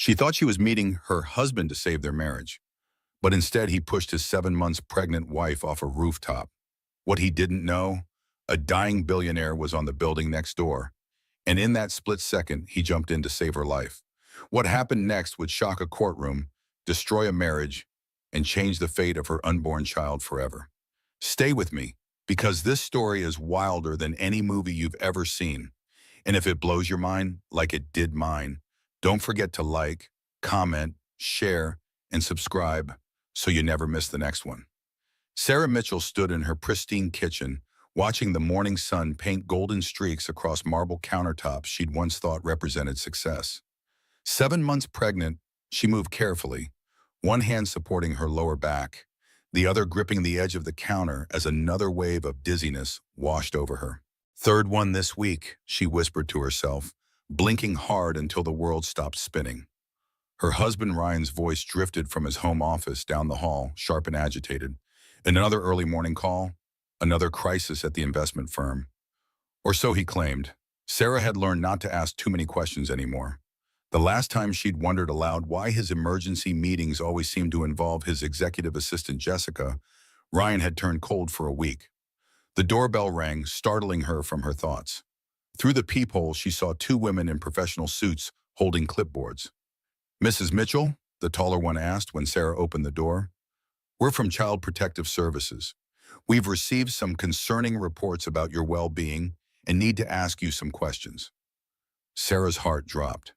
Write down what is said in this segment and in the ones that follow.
She thought she was meeting her husband to save their marriage, but instead he pushed his 7 months pregnant wife off a rooftop. What he didn't know, a dying billionaire was on the building next door, and in that split second, he jumped in to save her life. What happened next would shock a courtroom, destroy a marriage, and change the fate of her unborn child forever. Stay with me, because this story is wilder than any movie you've ever seen. And if it blows your mind, like it did mine, don't forget to like, comment, share, and subscribe so you never miss the next one. Sarah Mitchell stood in her pristine kitchen, watching the morning sun paint golden streaks across marble countertops she'd once thought represented success. 7 months pregnant, she moved carefully, one hand supporting her lower back, the other gripping the edge of the counter as another wave of dizziness washed over her. "Third one this week," she whispered to herself, blinking hard until the world stopped spinning. Her husband Ryan's voice drifted from his home office down the hall, sharp and agitated. Another early morning call, another crisis at the investment firm. Or so he claimed. Sarah had learned not to ask too many questions anymore. The last time she'd wondered aloud why his emergency meetings always seemed to involve his executive assistant Jessica, Ryan had turned cold for a week. The doorbell rang, startling her from her thoughts. Through the peephole, she saw two women in professional suits holding clipboards. "Mrs. Mitchell?" the taller one asked when Sarah opened the door. "We're from Child Protective Services. We've received some concerning reports about your well-being and need to ask you some questions." Sarah's heart dropped.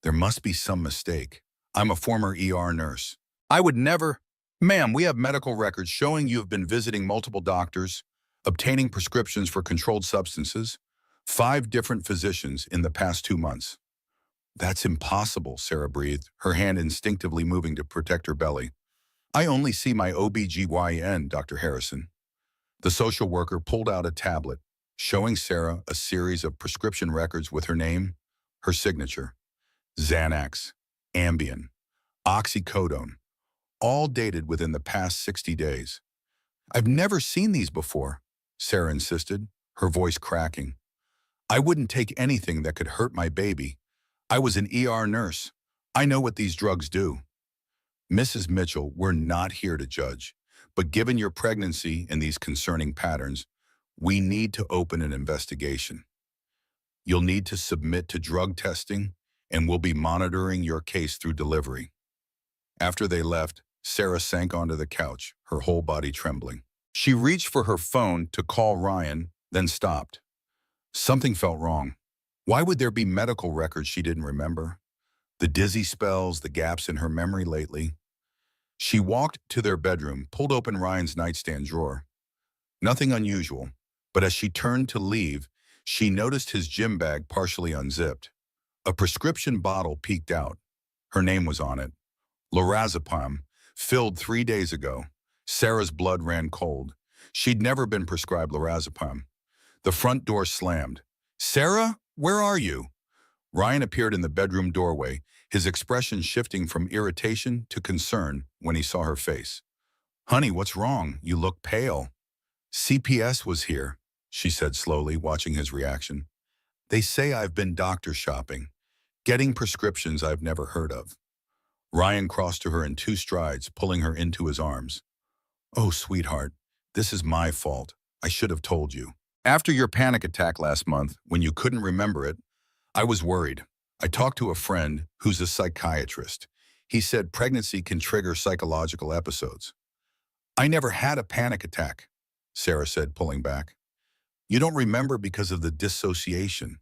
There must be some mistake. "I'm a former ER nurse." "I would never—" "Ma'am, we have medical records showing you have been visiting multiple doctors, obtaining prescriptions for controlled substances, 5 different physicians in the past 2 months. "That's impossible," Sarah breathed, her hand instinctively moving to protect her belly. "I only see my OBGYN, Dr. Harrison." The social worker pulled out a tablet, showing Sarah a series of prescription records with her name, her signature. Xanax, Ambien, oxycodone, all dated within the past 60 days. "I've never seen these before," Sarah insisted, her voice cracking. "I wouldn't take anything that could hurt my baby. I was an ER nurse. I know what these drugs do." "Mrs. Mitchell, we're not here to judge, but given your pregnancy and these concerning patterns, we need to open an investigation. You'll need to submit to drug testing, and we'll be monitoring your case through delivery." After they left, Sarah sank onto the couch, her whole body trembling. She reached for her phone to call Ryan, then stopped. Something felt wrong. Why would there be medical records she didn't remember? The dizzy spells, the gaps in her memory lately. She walked to their bedroom, pulled open Ryan's nightstand drawer. Nothing unusual, but as she turned to leave, she noticed his gym bag partially unzipped. A prescription bottle peeked out. Her name was on it. Lorazepam, filled 3 days ago. Sarah's blood ran cold. She'd never been prescribed lorazepam. The front door slammed. "Sarah, where are you?" Ryan appeared in the bedroom doorway, his expression shifting from irritation to concern when he saw her face. "Honey, what's wrong? You look pale." "CPS was here," she said slowly, watching his reaction. "They say I've been doctor shopping, getting prescriptions I've never heard of." Ryan crossed to her in 2 strides, pulling her into his arms. "Oh, sweetheart, this is my fault. I should have told you. After your panic attack last month, when you couldn't remember it, I was worried. I talked to a friend who's a psychiatrist. He said pregnancy can trigger psychological episodes." "I never had a panic attack," Sarah said, pulling back. "You don't remember because of the dissociation,"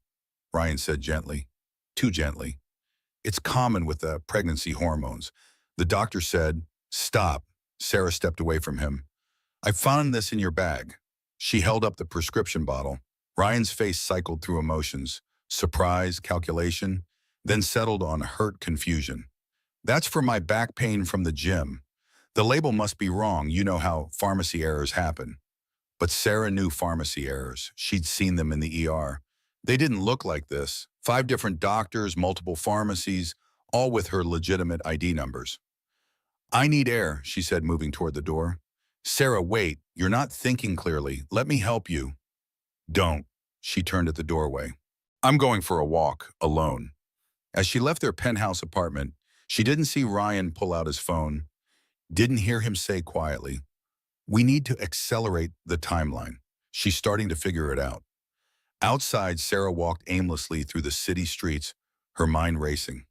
Ryan said gently. Too gently. "It's common with the pregnancy hormones." The doctor said, "Stop." Sarah stepped away from him. "I found this in your bag." She held up the prescription bottle. Ryan's face cycled through emotions, surprise, calculation, then settled on hurt confusion. "That's for my back pain from the gym. The label must be wrong. You know how pharmacy errors happen." But Sarah knew pharmacy errors. She'd seen them in the ER. They didn't look like this. 5 different doctors, multiple pharmacies, all with her legitimate ID numbers. "I need air," she said, moving toward the door. "Sarah, wait. You're not thinking clearly. Let me help you." "Don't." She turned at the doorway. "I'm going for a walk, alone." As she left their penthouse apartment, She didn't see Ryan pull out his phone, didn't hear him say quietly, "We need to accelerate the timeline." She's starting to figure it out. Outside, Sarah walked aimlessly through the city streets, her mind racing.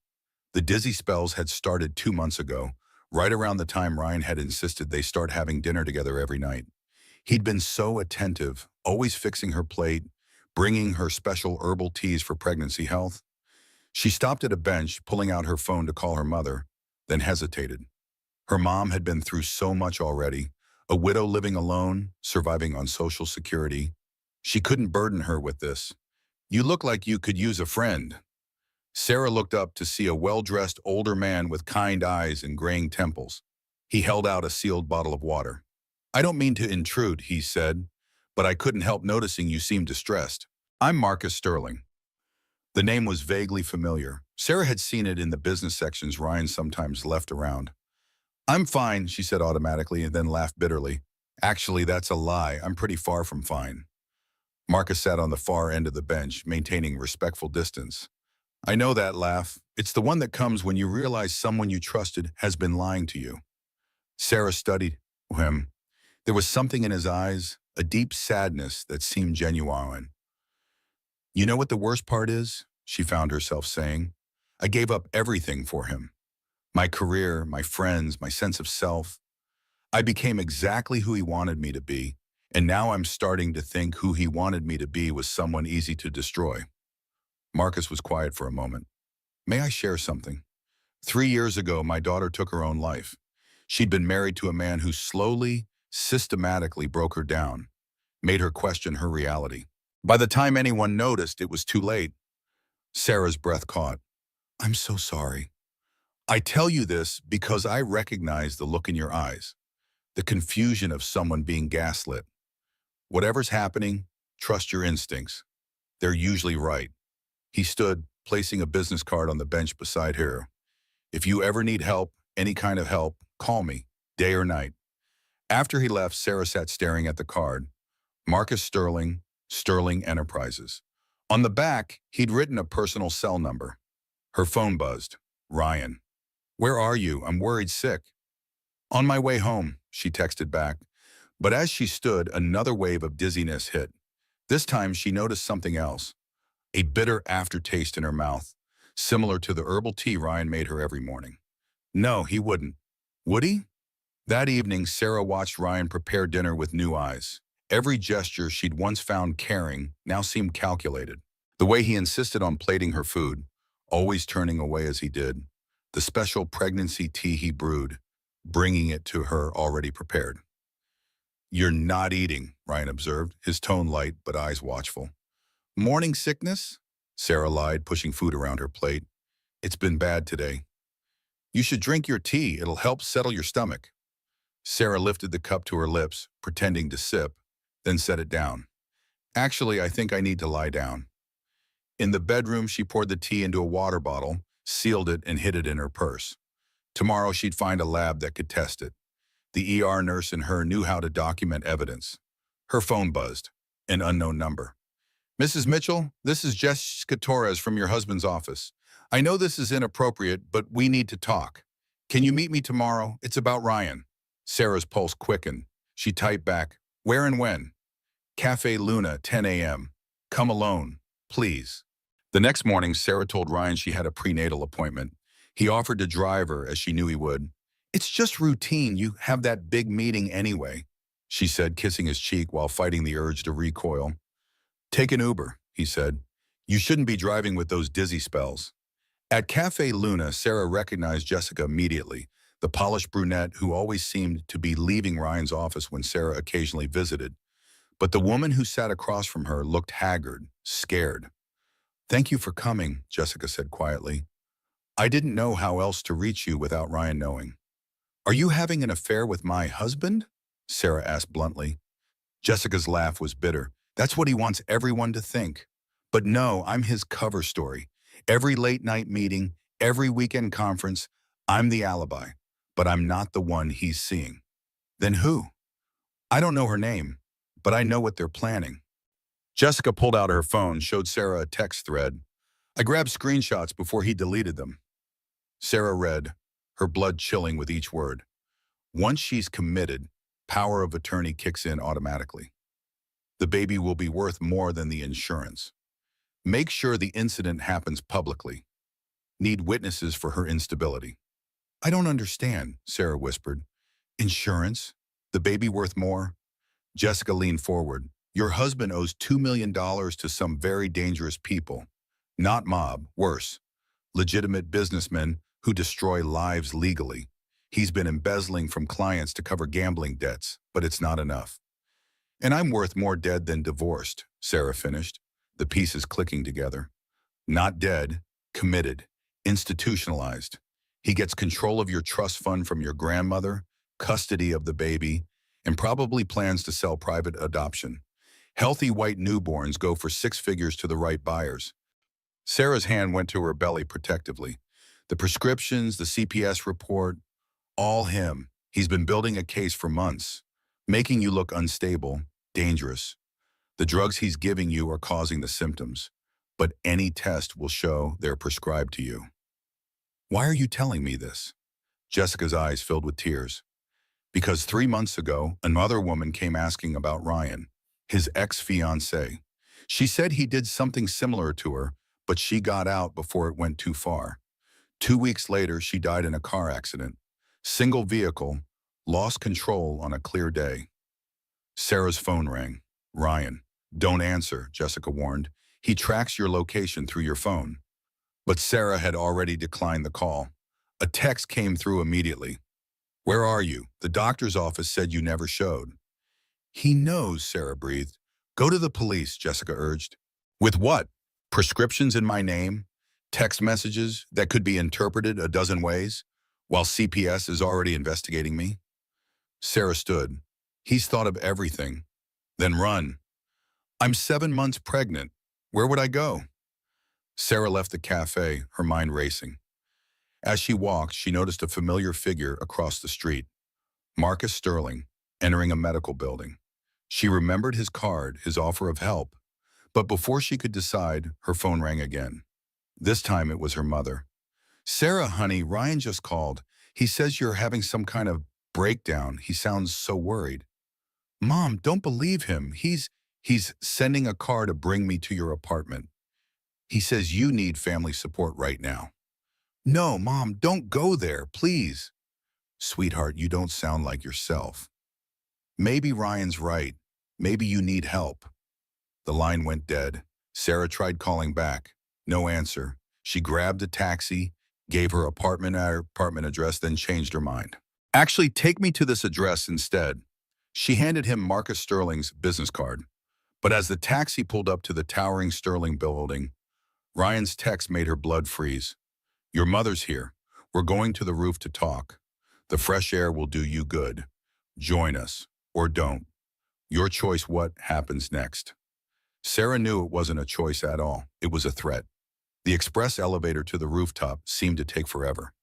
The dizzy spells had started 2 months ago, right around the time Ryan had insisted they start having dinner together every night. He'd been so attentive, always fixing her plate, bringing her special herbal teas for pregnancy health. She stopped at a bench, pulling out her phone to call her mother, then hesitated. Her mom had been through so much already, a widow living alone, surviving on Social Security. She couldn't burden her with this. "You look like you could use a friend." Sarah looked up to see a well-dressed older man with kind eyes and graying temples. He held out a sealed bottle of water. "I don't mean to intrude," he said, "but I couldn't help noticing you seem distressed. I'm Marcus Sterling." The name was vaguely familiar. Sarah had seen it in the business sections Ryan sometimes left around. "I'm fine," she said automatically and then laughed bitterly. "Actually, that's a lie. I'm pretty far from fine." Marcus sat on the far end of the bench, maintaining respectful distance. "I know that laugh. It's the one that comes when you realize someone you trusted has been lying to you." Sarah studied him. There was something in his eyes, a deep sadness that seemed genuine. "You know what the worst part is?" she found herself saying. "I gave up everything for him. My career, my friends, my sense of self. I became exactly who he wanted me to be, and now I'm starting to think who he wanted me to be was someone easy to destroy." Marcus was quiet for a moment. "May I share something? 3 years ago, my daughter took her own life. She'd been married to a man who slowly, systematically broke her down, made her question her reality. By the time anyone noticed, it was too late." Sarah's breath caught. "I'm so sorry. I tell you this because I recognize the look in your eyes, the confusion of someone being gaslit. Whatever's happening, trust your instincts. They're usually right." He stood, placing a business card on the bench beside her. "If you ever need help, any kind of help, call me, day or night." After he left, Sarah sat staring at the card. Marcus Sterling, Sterling Enterprises. On the back, he'd written a personal cell number. Her phone buzzed. "Ryan. Where are you? I'm worried sick." "On my way home," she texted back. But as she stood, another wave of dizziness hit. This time, she noticed something else. A bitter aftertaste in her mouth, similar to the herbal tea Ryan made her every morning. No, he wouldn't. Would he? That evening, Sarah watched Ryan prepare dinner with new eyes. Every gesture she'd once found caring now seemed calculated. The way he insisted on plating her food, always turning away as he did. The special pregnancy tea he brewed, bringing it to her already prepared. "You're not eating," Ryan observed, his tone light but eyes watchful. "Morning sickness?" Sarah lied, pushing food around her plate. "It's been bad today." "You should drink your tea. It'll help settle your stomach." Sarah lifted the cup to her lips, pretending to sip, then set it down. "Actually, I think I need to lie down." In the bedroom, she poured the tea into a water bottle, sealed it, and hid it in her purse. Tomorrow, she'd find a lab that could test it. The ER nurse in her knew how to document evidence. Her phone buzzed. An unknown number. "Mrs. Mitchell, this is Jessica Torres from your husband's office. I know this is inappropriate, but we need to talk. Can you meet me tomorrow? It's about Ryan." Sarah's pulse quickened. She typed back, "Where and when?" "Cafe Luna, 10 a.m. Come alone, please." The next morning, Sarah told Ryan she had a prenatal appointment. He offered to drive her, as she knew he would. "It's just routine. You have that big meeting anyway," she said, kissing his cheek while fighting the urge to recoil. "Take an Uber," he said. "You shouldn't be driving with those dizzy spells." At Cafe Luna, Sarah recognized Jessica immediately, the polished brunette who always seemed to be leaving Ryan's office when Sarah occasionally visited. But the woman who sat across from her looked haggard, scared. "Thank you for coming," Jessica said quietly. "I didn't know how else to reach you without Ryan knowing." "Are you having an affair with my husband?" Sarah asked bluntly. Jessica's laugh was bitter. "That's what he wants everyone to think. But no, I'm his cover story. Every late-night meeting, every weekend conference, I'm the alibi. But I'm not the one he's seeing." "Then who?" "I don't know her name, but I know what they're planning." Jessica pulled out her phone, showed Sarah a text thread. "I grabbed screenshots before he deleted them." Sarah read, her blood chilling with each word. Once she's committed, power of attorney kicks in automatically. The baby will be worth more than the insurance. Make sure the incident happens publicly. Need witnesses for her instability. I don't understand, Sarah whispered. Insurance? The baby worth more? Jessica leaned forward. Your husband owes $2 million to some very dangerous people. Not mob, worse. Legitimate businessmen who destroy lives legally. He's been embezzling from clients to cover gambling debts, but it's not enough. And I'm worth more dead than divorced, Sarah finished, the pieces clicking together. Not dead, committed, institutionalized. He gets control of your trust fund from your grandmother, custody of the baby, and probably plans to sell private adoption. Healthy white newborns go for six figures to the right buyers. Sarah's hand went to her belly protectively. The prescriptions, the CPS report, all him. He's been building a case for months, making you look unstable, dangerous. The drugs he's giving you are causing the symptoms, but any test will show they're prescribed to you. Why are you telling me this? Jessica's eyes filled with tears. Because 3 months ago, another woman came asking about Ryan, his ex-fiancé. She said he did something similar to her, but she got out before it went too far. 2 weeks later, she died in a car accident. Single vehicle, lost control on a clear day. Sarah's phone rang. Ryan. Don't answer, Jessica warned. He tracks your location through your phone. But Sarah had already declined the call. A text came through immediately. Where are you? The doctor's office said you never showed. He knows, Sarah breathed. Go to the police, Jessica urged. With what? Prescriptions in my name? Text messages that could be interpreted a dozen ways, while CPS is already investigating me? Sarah stood. He's thought of everything. Then run. I'm 7 months pregnant. Where would I go? Sarah left the cafe, her mind racing. As she walked, she noticed a familiar figure across the street. Marcus Sterling, entering a medical building. She remembered his card, his offer of help. But before she could decide, her phone rang again. This time it was her mother. Sarah, honey, Ryan just called. He says you're having some kind of breakdown. He sounds so worried. Mom, don't believe him. He's sending a car to bring me to your apartment. He says you need family support right now. No, Mom, don't go there, please. Sweetheart, you don't sound like yourself. Maybe Ryan's right. Maybe you need help. The line went dead. Sarah tried calling back. No answer. She grabbed a taxi, gave her apartment address, then changed her mind. Actually, take me to this address instead. She handed him Marcus Sterling's business card. But as the taxi pulled up to the towering Sterling building, Ryan's text made her blood freeze. Your mother's here. We're going to the roof to talk. The fresh air will do you good. Join us, or don't. Your choice what happens next. Sarah knew it wasn't a choice at all. It was a threat. The express elevator to the rooftop seemed to take forever.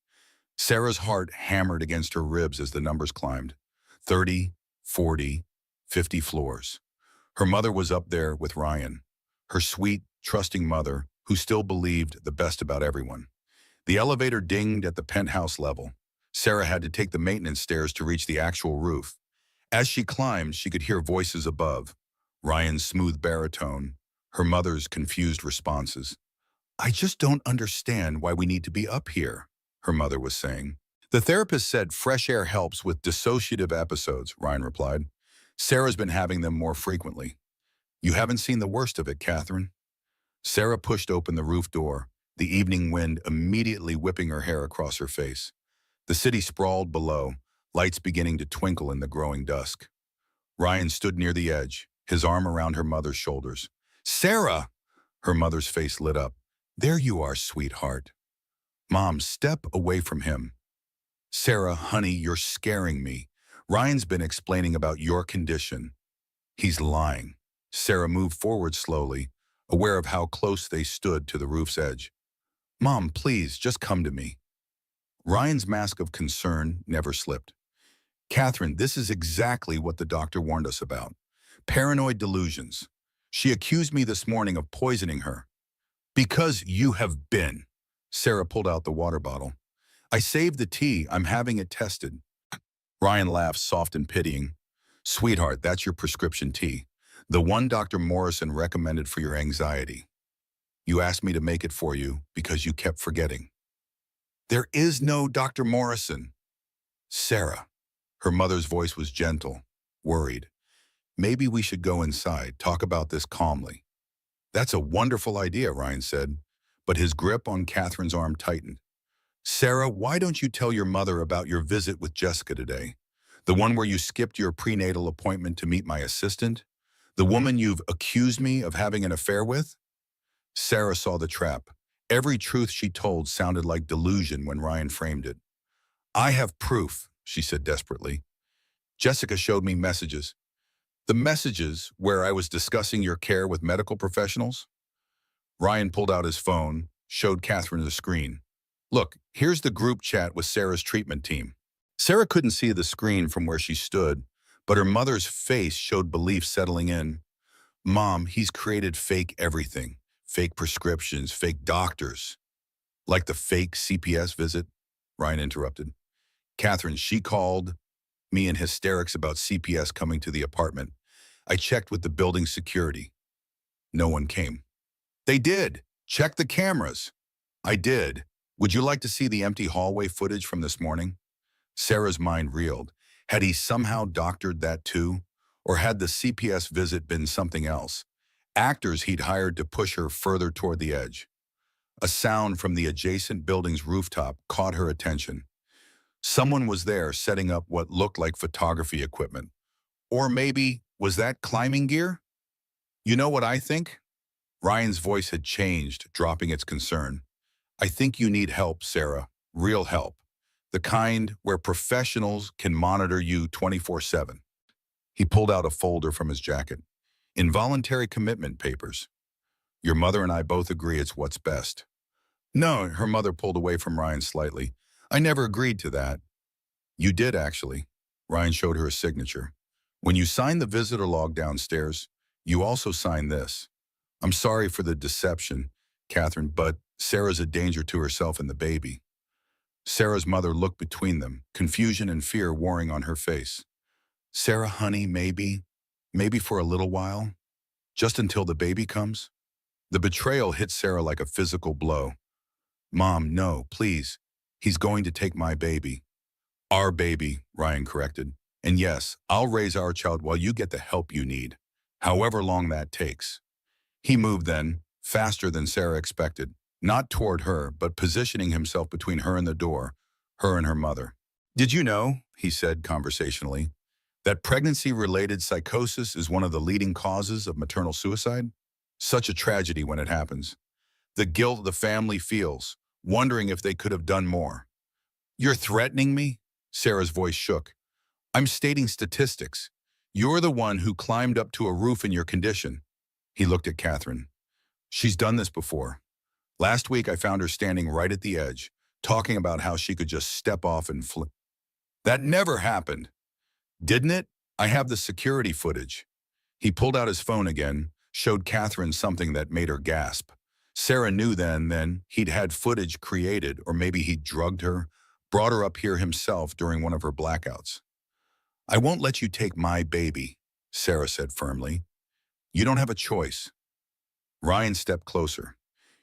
Sarah's heart hammered against her ribs as the numbers climbed. 30, 40, 50 floors. Her mother was up there with Ryan, her sweet, trusting mother who still believed the best about everyone. The elevator dinged at the penthouse level. Sarah had to take the maintenance stairs to reach the actual roof. As she climbed, she could hear voices above. Ryan's smooth baritone, her mother's confused responses. I just don't understand why we need to be up here, her mother was saying. The therapist said fresh air helps with dissociative episodes, Ryan replied. Sarah's been having them more frequently. You haven't seen the worst of it, Catherine. Sarah pushed open the roof door, the evening wind immediately whipping her hair across her face. The city sprawled below, lights beginning to twinkle in the growing dusk. Ryan stood near the edge, his arm around her mother's shoulders. Sarah! Her mother's face lit up. There you are, sweetheart. Mom, step away from him. Sarah, honey, you're scaring me. Ryan's been explaining about your condition. He's lying. Sarah moved forward slowly, aware of how close they stood to the roof's edge. Mom, please, just come to me. Ryan's mask of concern never slipped. Catherine, this is exactly what the doctor warned us about. Paranoid delusions. She accused me this morning of poisoning her. Because you have been. Sarah pulled out the water bottle. I saved the tea. I'm having it tested. Ryan laughed, soft and pitying. Sweetheart, that's your prescription tea. The one Dr. Morrison recommended for your anxiety. You asked me to make it for you because you kept forgetting. There is no Dr. Morrison. Sarah. Her mother's voice was gentle, worried. Maybe we should go inside, talk about this calmly. That's a wonderful idea, Ryan said, but his grip on Catherine's arm tightened. Sarah, why don't you tell your mother about your visit with Jessica today? The one where you skipped your prenatal appointment to meet my assistant? The woman you've accused me of having an affair with? Sarah saw the trap. Every truth she told sounded like delusion when Ryan framed it. I have proof, she said desperately. Jessica showed me messages. The messages where I was discussing your care with medical professionals? Ryan pulled out his phone, showed Catherine the screen. Look, here's the group chat with Sarah's treatment team. Sarah couldn't see the screen from where she stood, but her mother's face showed belief settling in. Mom, he's created fake everything. Fake prescriptions, fake doctors. Like the fake CPS visit? Ryan interrupted. Catherine, she called me in hysterics about CPS coming to the apartment. I checked with the building security. No one came. They did. Check the cameras. I did. Would you like to see the empty hallway footage from this morning? Sarah's mind reeled. Had he somehow doctored that too? Or had the CPS visit been something else? Actors he'd hired to push her further toward the edge. A sound from the adjacent building's rooftop caught her attention. Someone was there setting up what looked like photography equipment. Or maybe, was that climbing gear? You know what I think? Ryan's voice had changed, dropping its concern. I think you need help, Sarah. Real help. The kind where professionals can monitor you 24/7. He pulled out a folder from his jacket. Involuntary commitment papers. Your mother and I both agree it's what's best. No, her mother pulled away from Ryan slightly. I never agreed to that. You did, actually. Ryan showed her a signature. When you signed the visitor log downstairs, you also signed this. I'm sorry for the deception, Catherine, but Sarah's a danger to herself and the baby. Sarah's mother looked between them, confusion and fear warring on her face. Sarah, honey, maybe for a little while, just until the baby comes. The betrayal hit Sarah like a physical blow. Mom, no, please. He's going to take my baby. Our baby, Ryan corrected. And yes, I'll raise our child while you get the help you need, however long that takes. He moved then, faster than Sarah expected, not toward her, but positioning himself between her and the door, her and her mother. Did you know, he said conversationally, that pregnancy-related psychosis is one of the leading causes of maternal suicide? Such a tragedy when it happens. The guilt the family feels, wondering if they could have done more. You're threatening me? Sarah's voice shook. I'm stating statistics. You're the one who climbed up to a roof in your condition. He looked at Catherine. She's done this before. Last week I found her standing right at the edge, talking about how she could just step off and flip. That never happened. Didn't it? I have the security footage. He pulled out his phone again, showed Catherine something that made her gasp. Sarah knew then he'd had footage created, or maybe he'd drugged her, brought her up here himself during one of her blackouts. I won't let you take my baby, Sarah said firmly. You don't have a choice. Ryan stepped closer.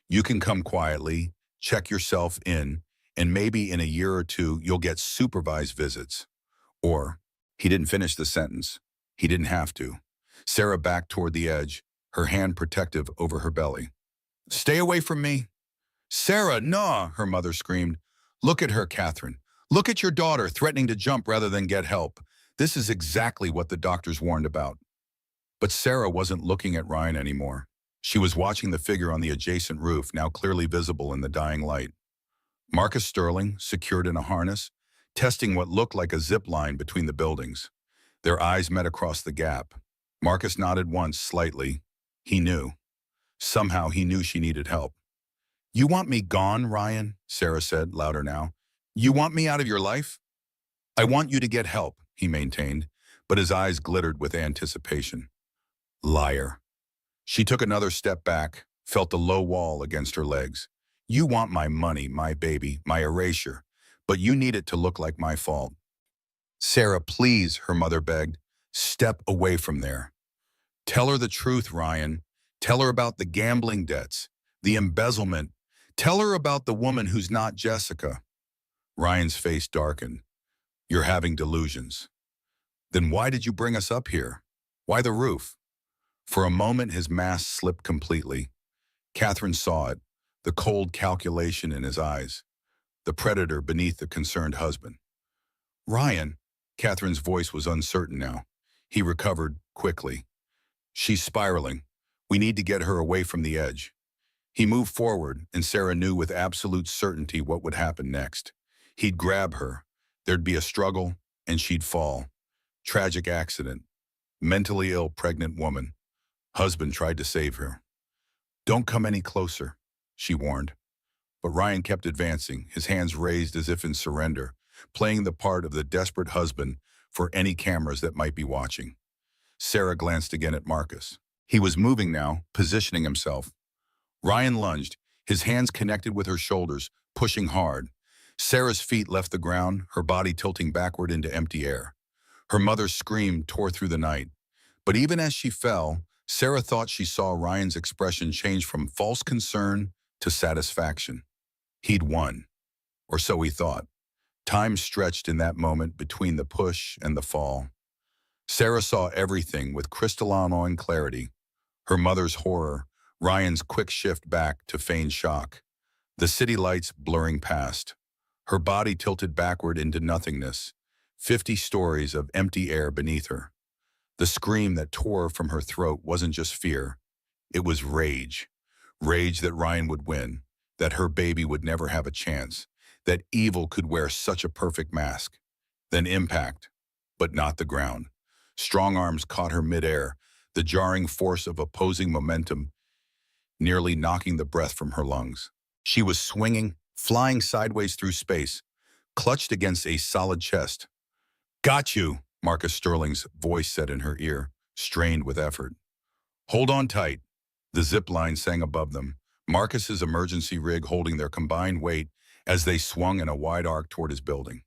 You can come quietly, check yourself in, and maybe in a year or two you'll get supervised visits. Or, he didn't finish the sentence. He didn't have to. Sarah backed toward the edge, her hand protective over her belly. Stay away from me. Sarah, no, her mother screamed. Look at her, Catherine. Look at your daughter threatening to jump rather than get help. This is exactly what the doctors warned about. But Sarah wasn't looking at Ryan anymore. She was watching the figure on the adjacent roof, now clearly visible in the dying light. Marcus Sterling, secured in a harness, testing what looked like a zip line between the buildings. Their eyes met across the gap. Marcus nodded once, slightly. He knew. Somehow he knew she needed help. You want me gone, Ryan? Sarah said, louder now. You want me out of your life? I want you to get help, he maintained, but his eyes glittered with anticipation. Liar. She took another step back, felt the low wall against her legs. You want my money, my baby, my erasure. but you need it to look like my fault. Sarah, please, her mother begged. Step away from there. Tell her the truth, Ryan. Tell her about the gambling debts, the embezzlement. Tell her about the woman who's not Jessica. Ryan's face darkened. You're having delusions. Then why did you bring us up here? Why the roof? For a moment, his mask slipped completely. Catherine saw it, the cold calculation in his eyes, the predator beneath the concerned husband. Ryan, Catherine's voice was uncertain now. He recovered quickly. She's spiraling. We need to get her away from the edge. He moved forward, and Sarah knew with absolute certainty what would happen next. He'd grab her. There'd be a struggle, and she'd fall. Tragic accident. Mentally ill pregnant woman. Husband tried to save her. Don't come any closer, she warned. But Ryan kept advancing, his hands raised as if in surrender, playing the part of the desperate husband for any cameras that might be watching. Sarah glanced again at Marcus. He was moving now, positioning himself. Ryan lunged, his hands connected with her shoulders, pushing hard. Sarah's feet left the ground, her body tilting backward into empty air. Her mother's scream tore through the night. But even as she fell, Sarah thought she saw Ryan's expression change from false concern to satisfaction. He'd won, or so he thought. Time stretched in that moment between the push and the fall. Sarah saw everything with crystalline clarity. Her mother's horror, Ryan's quick shift back to feigned shock, the city lights blurring past. Her body tilted backward into nothingness, 50 stories of empty air beneath her. The scream that tore from her throat wasn't just fear. It was rage. Rage that Ryan would win, that her baby would never have a chance, that evil could wear such a perfect mask. Then impact, but not the ground. Strong arms caught her midair, the jarring force of opposing momentum nearly knocking the breath from her lungs. She was swinging, flying sideways through space, clutched against a solid chest. Got you, Marcus Sterling's voice said in her ear, strained with effort. Hold on tight. The zip line sang above them, Marcus's emergency rig holding their combined weight as they swung in a wide arc toward his building.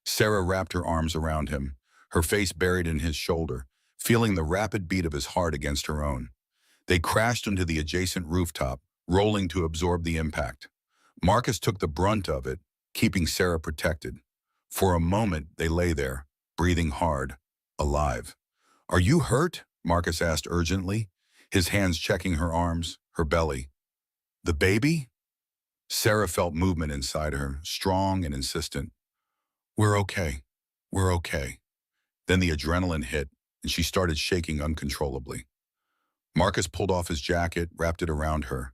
Sarah wrapped her arms around him, her face buried in his shoulder, feeling the rapid beat of his heart against her own. They crashed into the adjacent rooftop, rolling to absorb the impact. Marcus took the brunt of it, keeping Sarah protected. For a moment, they lay there, breathing hard, alive. Are you hurt? Marcus asked urgently, his hands checking her arms, her belly. The baby? Sarah felt movement inside her, strong and insistent. We're okay. We're okay. Then the adrenaline hit, and she started shaking uncontrollably. Marcus pulled off his jacket, wrapped it around her.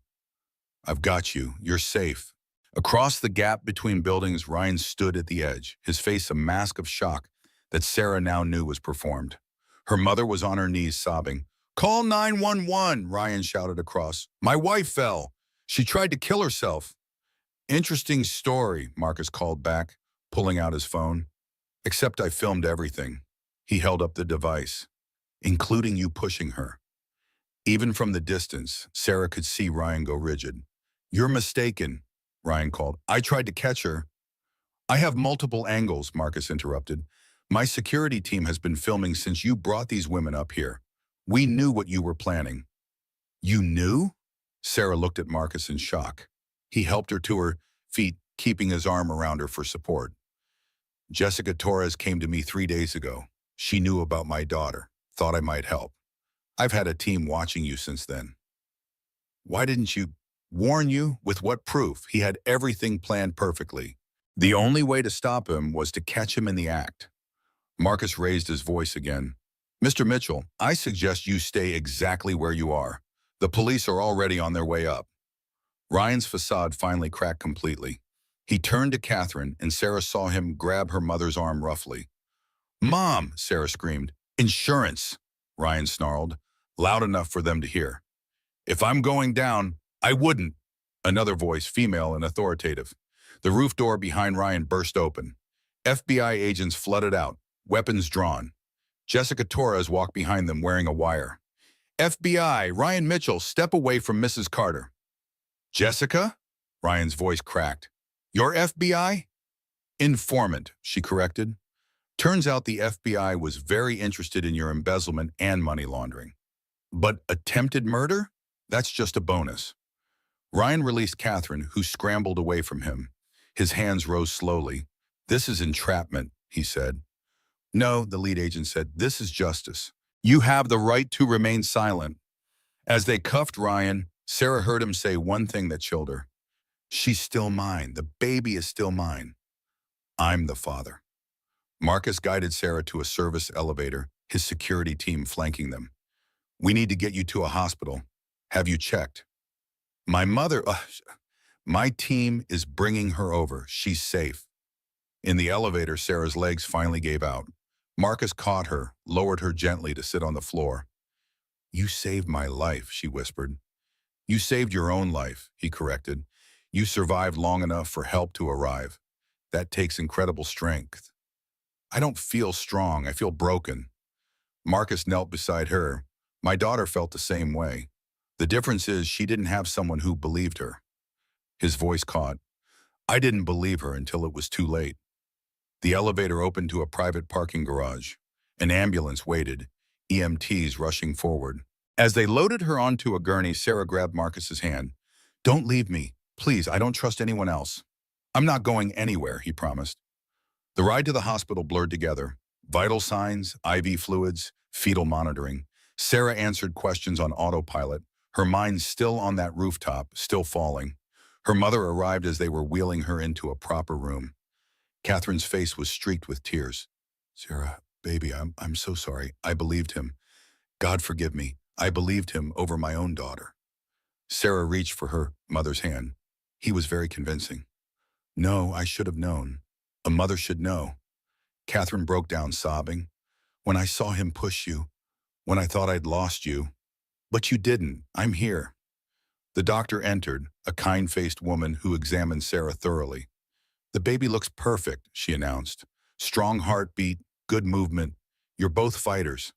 I've got you. You're safe. Across the gap between buildings, Ryan stood at the edge, his face a mask of shock that Sarah now knew was performed. Her mother was on her knees sobbing. Call 911, Ryan shouted across. My wife fell. She tried to kill herself. Interesting story, Marcus called back, pulling out his phone. Except I filmed everything. He held up the device, including you pushing her. Even from the distance, Sarah could see Ryan go rigid. You're mistaken, Ryan called. I tried to catch her. I have multiple angles, Marcus interrupted. My security team has been filming since you brought these women up here. We knew what you were planning. You knew? Sarah looked at Marcus in shock. He helped her to her feet, keeping his arm around her for support. Jessica Torres came to me 3 days ago. She knew about my daughter, thought I might help. I've had a team watching you since then. Why didn't you warn you? With what proof? He had everything planned perfectly. The only way to stop him was to catch him in the act. Marcus raised his voice again. Mr. Mitchell, I suggest you stay exactly where you are. The police are already on their way up. Ryan's facade finally cracked completely. He turned to Catherine, and Sarah saw him grab her mother's arm roughly. Mom, Sarah screamed. Insurance, Ryan snarled, loud enough for them to hear. If I'm going down, I wouldn't. Another voice, female and authoritative. The roof door behind Ryan burst open. FBI agents flooded out, weapons drawn. Jessica Torres walked behind them wearing a wire. FBI, Ryan Mitchell, step away from Mrs. Carter. Jessica? Ryan's voice cracked. You're FBI? Informant, she corrected. Turns out the FBI was very interested in your embezzlement and money laundering. But attempted murder? That's just a bonus. Ryan released Catherine, who scrambled away from him. His hands rose slowly. This is entrapment, he said. No, the lead agent said, this is justice. You have the right to remain silent. As they cuffed Ryan, Sarah heard him say one thing that chilled her. She's still mine. The baby is still mine. I'm the father. Marcus guided Sarah to a service elevator, his security team flanking them. We need to get you to a hospital. Have you checked? My team is bringing her over. She's safe. In the elevator, Sarah's legs finally gave out. Marcus caught her, lowered her gently to sit on the floor. You saved my life, she whispered. You saved your own life, he corrected. You survived long enough for help to arrive. That takes incredible strength. I don't feel strong, I feel broken. Marcus knelt beside her. My daughter felt the same way. The difference is she didn't have someone who believed her. His voice caught. I didn't believe her until it was too late. The elevator opened to a private parking garage. An ambulance waited, EMTs rushing forward. As they loaded her onto a gurney, Sarah grabbed Marcus's hand. Don't leave me. Please, I don't trust anyone else. I'm not going anywhere, he promised. The ride to the hospital blurred together. Vital signs, IV fluids, fetal monitoring. Sarah answered questions on autopilot, her mind still on that rooftop, still falling. Her mother arrived as they were wheeling her into a proper room. Catherine's face was streaked with tears. Sarah, baby, I'm so sorry. I believed him. God forgive me. I believed him over my own daughter. Sarah reached for her mother's hand. He was very convincing. No, I should have known. A mother should know. Catherine broke down sobbing. When I saw him push you, when I thought I'd lost you. But you didn't. I'm here. The doctor entered, a kind-faced woman who examined Sarah thoroughly. The baby looks perfect, she announced. Strong heartbeat, good movement. You're both fighters.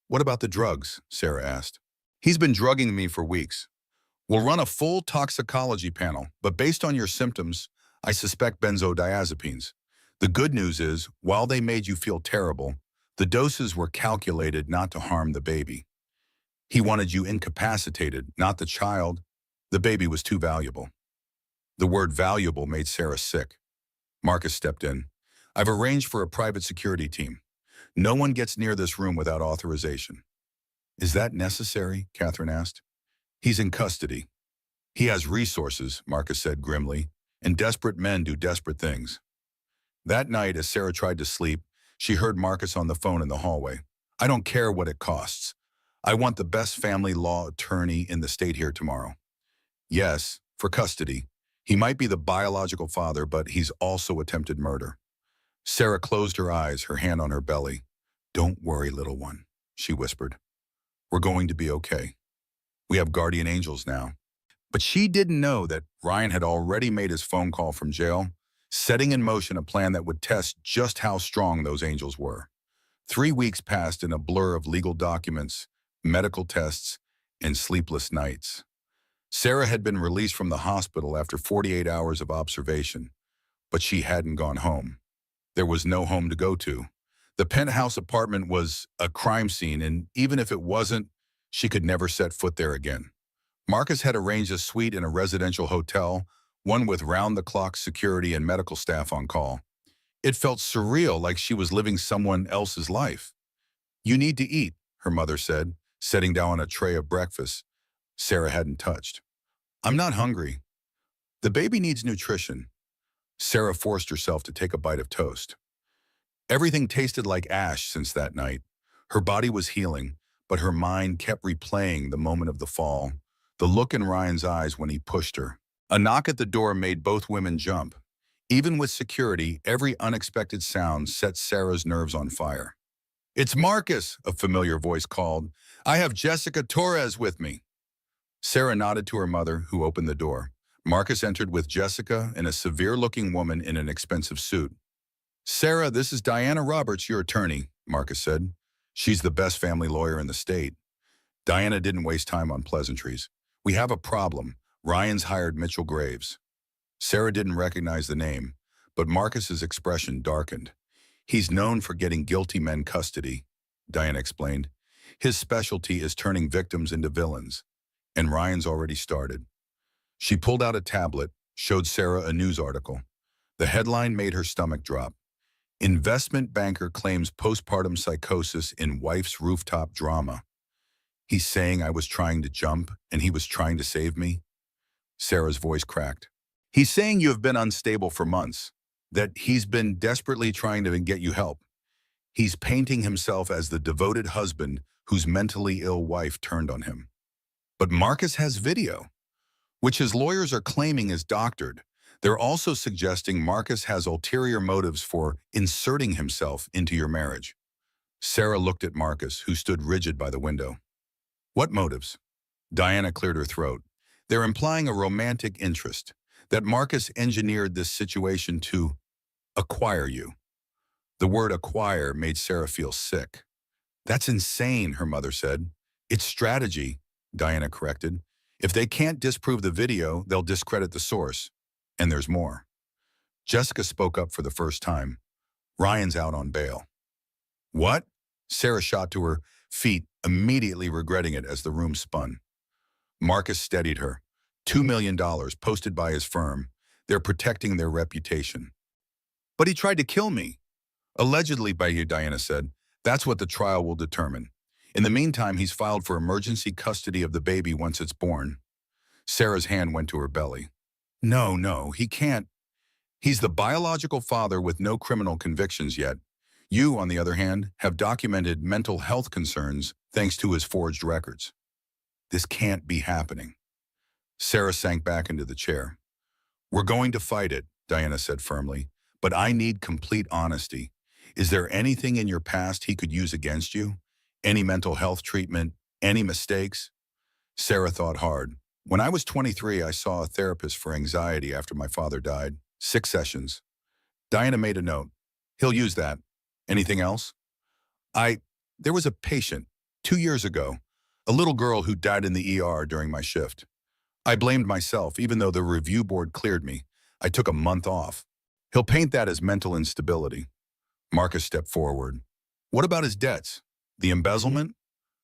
What about the drugs? Sarah asked. He's been drugging me for weeks. We'll run a full toxicology panel, but based on your symptoms, I suspect benzodiazepines. The good news is, while they made you feel terrible, the doses were calculated not to harm the baby. He wanted you incapacitated, not the child. The baby was too valuable. The word valuable made Sarah sick. Marcus stepped in. I've arranged for a private security team. No one gets near this room without authorization. Is that necessary? Catherine asked. He's in custody. He has resources, Marcus said grimly, and desperate men do desperate things. That night, as Sarah tried to sleep, she heard Marcus on the phone in the hallway. I don't care what it costs. I want the best family law attorney in the state here tomorrow. Yes, for custody. He might be the biological father, but he's also attempted murder. Sarah closed her eyes, her hand on her belly. Don't worry, little one, she whispered. We're going to be okay. We have guardian angels now. But she didn't know that Ryan had already made his phone call from jail, setting in motion a plan that would test just how strong those angels were. 3 weeks passed in a blur of legal documents, medical tests, and sleepless nights. Sarah had been released from the hospital after 48 hours of observation, but she hadn't gone home. There was no home to go to. The penthouse apartment was a crime scene, and even if it wasn't, she could never set foot there again. Marcus had arranged a suite in a residential hotel, one with round-the-clock security and medical staff on call. It felt surreal, like she was living someone else's life. You need to eat, her mother said, setting down a tray of breakfast Sarah hadn't touched. I'm not hungry. The baby needs nutrition. Sarah forced herself to take a bite of toast. Everything tasted like ash since that night. Her body was healing, but her mind kept replaying the moment of the fall, the look in Ryan's eyes when he pushed her. A knock at the door made both women jump. Even with security, every unexpected sound set Sarah's nerves on fire. It's Marcus, a familiar voice called. I have Jessica Torres with me. Sarah nodded to her mother, who opened the door. Marcus entered with Jessica and a severe-looking woman in an expensive suit. Sarah, this is Diana Roberts, your attorney, Marcus said. She's the best family lawyer in the state. Diana didn't waste time on pleasantries. We have a problem. Ryan's hired Mitchell Graves. Sarah didn't recognize the name, but Marcus's expression darkened. He's known for getting guilty men custody, Diana explained. His specialty is turning victims into villains, and Ryan's already started. She pulled out a tablet, showed Sarah a news article. The headline made her stomach drop. Investment banker claims postpartum psychosis in wife's rooftop drama. He's saying I was trying to jump and he was trying to save me? Sarah's voice cracked. He's saying you have been unstable for months, that he's been desperately trying to get you help. He's painting himself as the devoted husband whose mentally ill wife turned on him. But Marcus has video, which his lawyers are claiming is doctored. They're also suggesting Marcus has ulterior motives for inserting himself into your marriage. Sarah looked at Marcus, who stood rigid by the window. What motives? Diana cleared her throat. They're implying a romantic interest, that Marcus engineered this situation to acquire you. The word acquire made Sarah feel sick. That's insane, her mother said. It's strategy, Diana corrected. If they can't disprove the video, they'll discredit the source. And there's more. Jessica spoke up for the first time. Ryan's out on bail. What? Sarah shot to her feet, immediately regretting it as the room spun. Marcus steadied her. $2 million posted by his firm. They're protecting their reputation. But he tried to kill me. Allegedly by you, Diana said. That's what the trial will determine. In the meantime, he's filed for emergency custody of the baby once it's born. Sarah's hand went to her belly. No, he can't. He's the biological father with no criminal convictions yet. You, on the other hand, have documented mental health concerns thanks to his forged records. This can't be happening. Sarah sank back into the chair. We're going to fight it, Diana said firmly, but I need complete honesty. Is there anything in your past he could use against you? Any mental health treatment? Any mistakes? Sarah thought hard. When I was 23, I saw a therapist for anxiety after my father died. 6 sessions. Diana made a note. He'll use that. Anything else? There was a patient, 2 years ago, a little girl who died in the ER during my shift. I blamed myself, even though the review board cleared me. I took a month off. He'll paint that as mental instability. Marcus stepped forward. What about his debts? The embezzlement?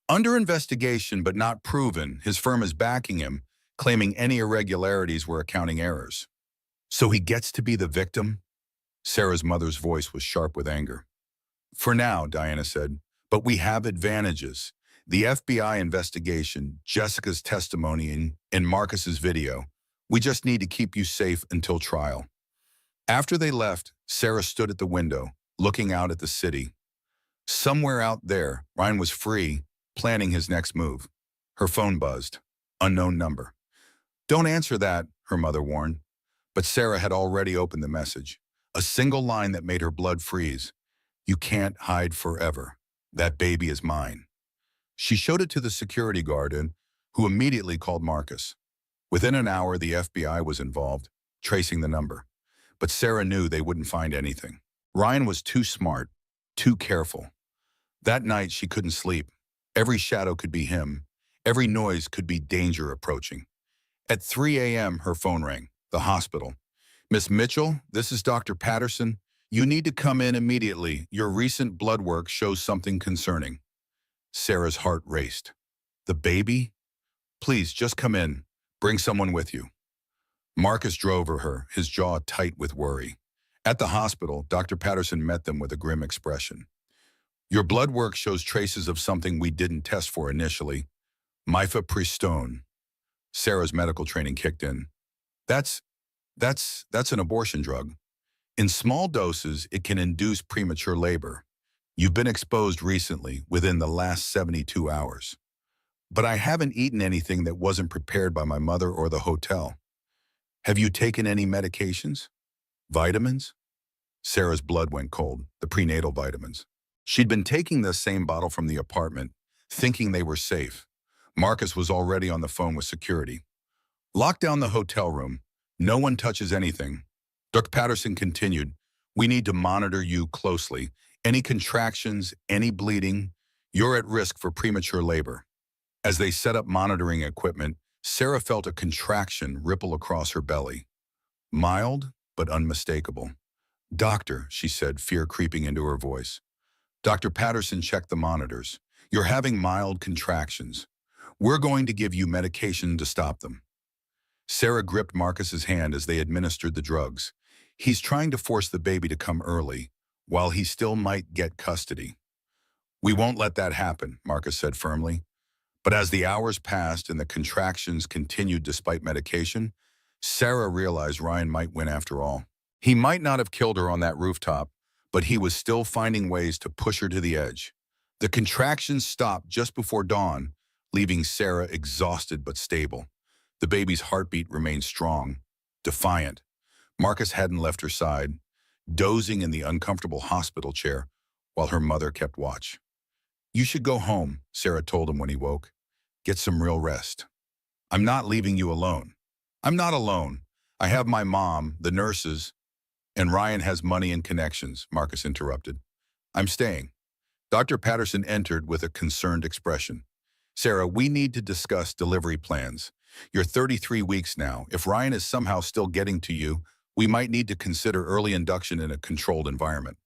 Under investigation but not proven, his firm is backing him, claiming any irregularities were accounting errors. So he gets to be the victim? Sarah's mother's voice was sharp with anger. For now, Diana said, but we have advantages. The FBI investigation, Jessica's testimony, and Marcus's video. We just need to keep you safe until trial. After they left, Sarah stood at the window, looking out at the city. Somewhere out there, Ryan was free, planning his next move. Her phone buzzed. Unknown number. Don't answer that, her mother warned. But Sarah had already opened the message. A single line that made her blood freeze. You can't hide forever. That baby is mine. She showed it to the security guard, who immediately called Marcus. Within an hour, the FBI was involved, tracing the number. But Sarah knew they wouldn't find anything. Ryan was too smart, too careful. That night, she couldn't sleep. Every shadow could be him. Every noise could be danger approaching. At 3 a.m., her phone rang. The hospital. Miss Mitchell, this is Dr. Patterson. You need to come in immediately. Your recent blood work shows something concerning. Sarah's heart raced. The baby? Please, just come in. Bring someone with you. Marcus drove her, his jaw tight with worry. At the hospital, Dr. Patterson met them with a grim expression. Your blood work shows traces of something we didn't test for initially. Mifepristone. Sarah's medical training kicked in. That's an abortion drug. In small doses, it can induce premature labor. You've been exposed recently, within the last 72 hours. But I haven't eaten anything that wasn't prepared by my mother or the hotel. Have you taken any medications? Vitamins? Sarah's blood went cold, the prenatal vitamins. She'd been taking the same bottle from the apartment, thinking they were safe. Marcus was already on the phone with security. Lock down the hotel room. No one touches anything. Dr. Patterson continued, we need to monitor you closely. Any contractions, any bleeding, you're at risk for premature labor. As they set up monitoring equipment, Sarah felt a contraction ripple across her belly. Mild, but unmistakable. Doctor, she said, fear creeping into her voice. Dr. Patterson checked the monitors. You're having mild contractions. We're going to give you medication to stop them. Sarah gripped Marcus's hand as they administered the drugs. He's trying to force the baby to come early, while he still might get custody. We won't let that happen, Marcus said firmly. But as the hours passed and the contractions continued despite medication, Sarah realized Ryan might win after all. He might not have killed her on that rooftop, but he was still finding ways to push her to the edge. The contractions stopped just before dawn, leaving Sarah exhausted but stable. The baby's heartbeat remained strong, defiant. Marcus hadn't left her side, dozing in the uncomfortable hospital chair while her mother kept watch. You should go home, Sarah told him when he woke. Get some real rest. I'm not leaving you alone. I'm not alone. I have my mom, the nurses, and Ryan has money and connections, Marcus interrupted. I'm staying. Dr. Patterson entered with a concerned expression. Sarah, we need to discuss delivery plans. You're 33 weeks now. If Ryan is somehow still getting to you, we might need to consider early induction in a controlled environment.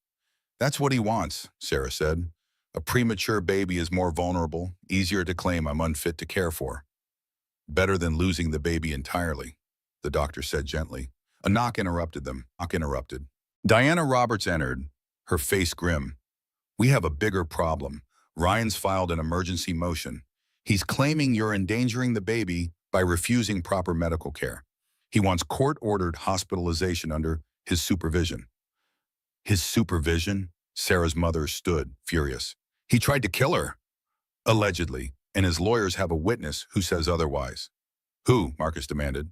That's what he wants, Sarah said. A premature baby is more vulnerable, easier to claim I'm unfit to care for. Better than losing the baby entirely, the doctor said gently. A knock interrupted them. Diana Roberts entered, her face grim. We have a bigger problem. Ryan's filed an emergency motion. He's claiming you're endangering the baby by refusing proper medical care. He wants court-ordered hospitalization under his supervision. His supervision? Sarah's mother stood, furious. He tried to kill her, allegedly, and his lawyers have a witness who says otherwise. Who? Marcus demanded.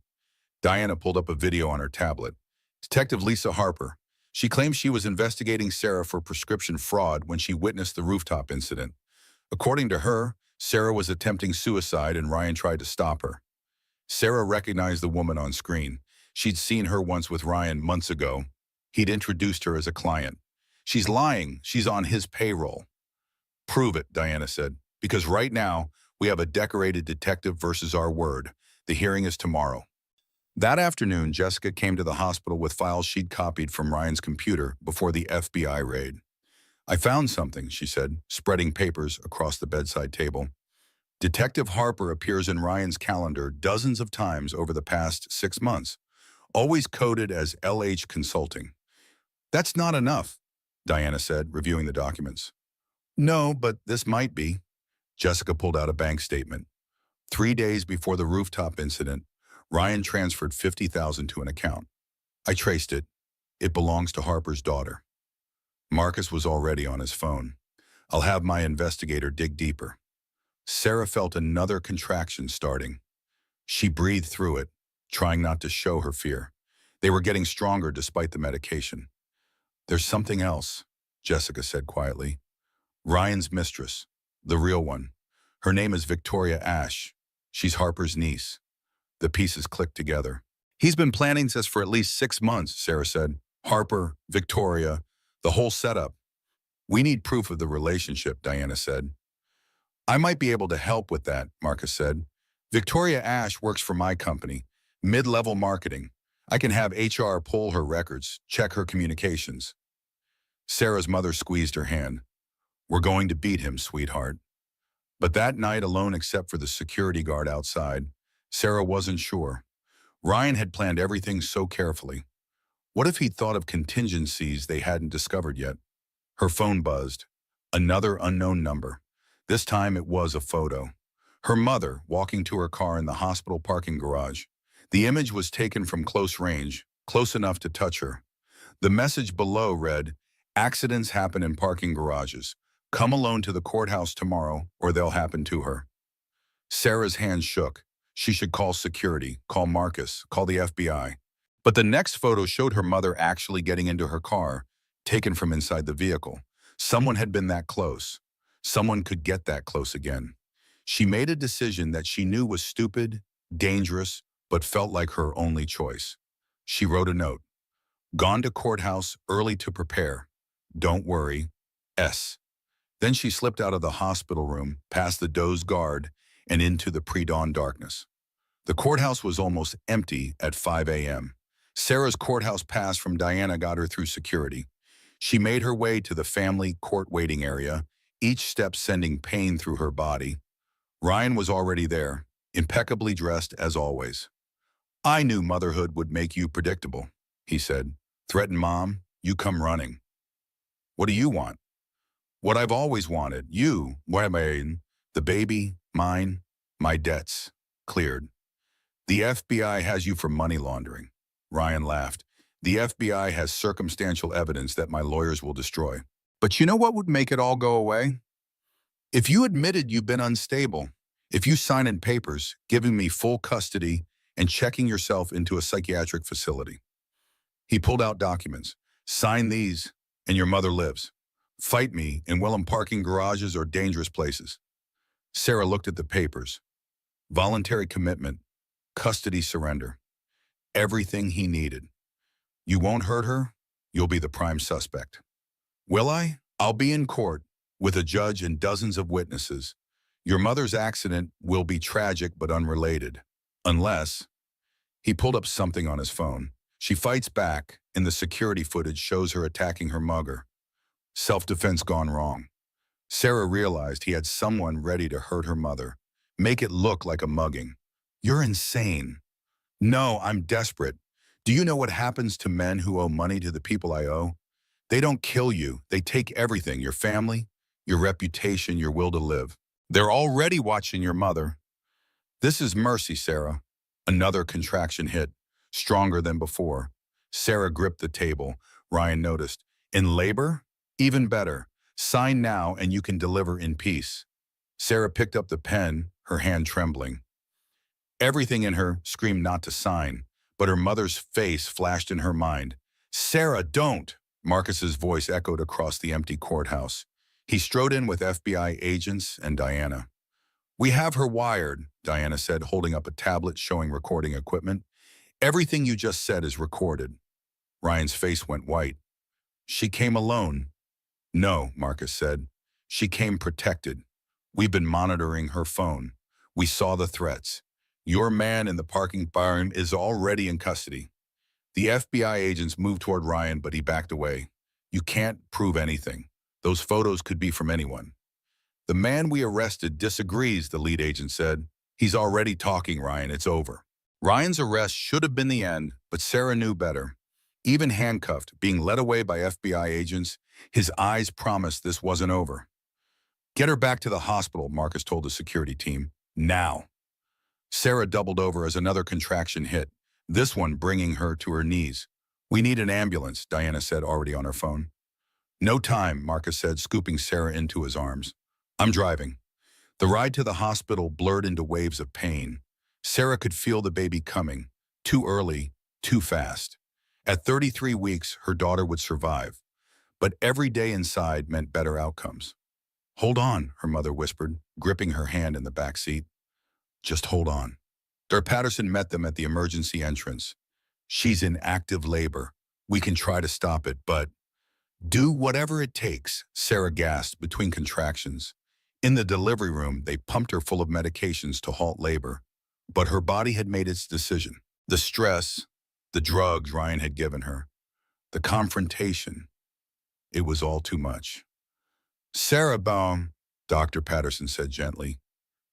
Diana pulled up a video on her tablet. Detective Lisa Harper. She claims she was investigating Sarah for prescription fraud when she witnessed the rooftop incident. According to her, Sarah was attempting suicide and Ryan tried to stop her. Sarah recognized the woman on screen. She'd seen her once with Ryan months ago. He'd introduced her as a client. She's lying. She's on his payroll. Prove it, Diana said, because right now we have a decorated detective versus our word. The hearing is tomorrow. That afternoon, Jessica came to the hospital with files she'd copied from Ryan's computer before the FBI raid. I found something, she said, spreading papers across the bedside table. Detective Harper appears in Ryan's calendar dozens of times over the past 6 months, always coded as LH Consulting. That's not enough, Diana said, reviewing the documents. No, but this might be. Jessica pulled out a bank statement. 3 days before the rooftop incident, Ryan transferred $50,000 to an account. I traced it. It belongs to Harper's daughter. Marcus was already on his phone. I'll have my investigator dig deeper. Sarah felt another contraction starting. She breathed through it, trying not to show her fear. They were getting stronger despite the medication. There's something else, Jessica said quietly. Ryan's mistress, the real one. Her name is Victoria Ash. She's Harper's niece. The pieces clicked together. He's been planning this for at least 6 months, Sarah said. Harper, Victoria, the whole setup. We need proof of the relationship, Diana said. I might be able to help with that, Marcus said. Victoria Ash works for my company, mid-level marketing. I can have HR pull her records, check her communications. Sarah's mother squeezed her hand. We're going to beat him, sweetheart. But that night alone, except for the security guard outside, Sarah wasn't sure. Ryan had planned everything so carefully. What if he'd thought of contingencies they hadn't discovered yet? Her phone buzzed. Another unknown number. This time it was a photo. Her mother walking to her car in the hospital parking garage. The image was taken from close range, close enough to touch her. The message below read, "Accidents happen in parking garages. Come alone to the courthouse tomorrow or they'll happen to her." Sarah's hand shook. She should call security, call Marcus, call the FBI. But the next photo showed her mother actually getting into her car, taken from inside the vehicle. Someone had been that close. Someone could get that close again. She made a decision that she knew was stupid, dangerous, but felt like her only choice. She wrote a note. Gone to courthouse early to prepare. Don't worry. S. Then she slipped out of the hospital room, past the dozed guard, and into the pre-dawn darkness. The courthouse was almost empty at 5 a.m. Sarah's courthouse pass from Diana got her through security. She made her way to the family court waiting area, each step sending pain through her body. Ryan was already there, impeccably dressed as always. I knew motherhood would make you predictable, he said. Threaten mom, you come running. What do you want? What I've always wanted. You, the baby, mine, my debts. Cleared. The FBI has you for money laundering. Ryan laughed. The FBI has circumstantial evidence that my lawyers will destroy. But you know what would make it all go away? If you admitted you've been unstable, if you sign in papers giving me full custody and checking yourself into a psychiatric facility. He pulled out documents. Sign these, and your mother lives. Fight me in parking garages or dangerous places. Sarah looked at the papers. Voluntary commitment, custody surrender. Everything he needed. You won't hurt her, you'll be the prime suspect. Will I? I'll be in court with a judge and dozens of witnesses. Your mother's accident will be tragic but unrelated. Unless, he pulled up something on his phone. She fights back, and the security footage shows her attacking her mugger. Self-defense gone wrong. Sarah realized he had someone ready to hurt her mother. Make it look like a mugging. You're insane. No, I'm desperate. Do you know what happens to men who owe money to the people I owe? They don't kill you. They take everything, your family, your reputation, your will to live. They're already watching your mother. This is mercy, Sarah. Another contraction hit, stronger than before. Sarah gripped the table. Ryan noticed. In labor? Even better. Sign now and you can deliver in peace. Sarah picked up the pen, her hand trembling. Everything in her screamed not to sign, but her mother's face flashed in her mind. Sarah, don't! Marcus's voice echoed across the empty courthouse. He strode in with FBI agents and Diana. We have her wired, Diana said, holding up a tablet showing recording equipment. Everything you just said is recorded. Ryan's face went white. She came alone. No, Marcus said. She came protected. We've been monitoring her phone. We saw the threats. Your man in the parking barn is already in custody. The FBI agents moved toward Ryan, but he backed away. You can't prove anything. Those photos could be from anyone. The man we arrested disagrees, the lead agent said. He's already talking, Ryan. It's over. Ryan's arrest should have been the end, but Sarah knew better. Even handcuffed, being led away by FBI agents, his eyes promised this wasn't over. Get her back to the hospital, Marcus told the security team. Now. Sarah doubled over as another contraction hit, this one bringing her to her knees. We need an ambulance, Diana said, already on her phone. No time, Marcus said, scooping Sarah into his arms. I'm driving. The ride to the hospital blurred into waves of pain. Sarah could feel the baby coming. Too early, too fast. At 33 weeks, her daughter would survive. But every day inside meant better outcomes. Hold on, her mother whispered, gripping her hand in the back seat. Just hold on. Dr. Patterson met them at the emergency entrance. She's in active labor. We can try to stop it, but... Do whatever it takes, Sarah gasped between contractions. In the delivery room, they pumped her full of medications to halt labor. But her body had made its decision. The stress, the drugs Ryan had given her, the confrontation. It was all too much. Sarah Baum, Dr. Patterson said gently,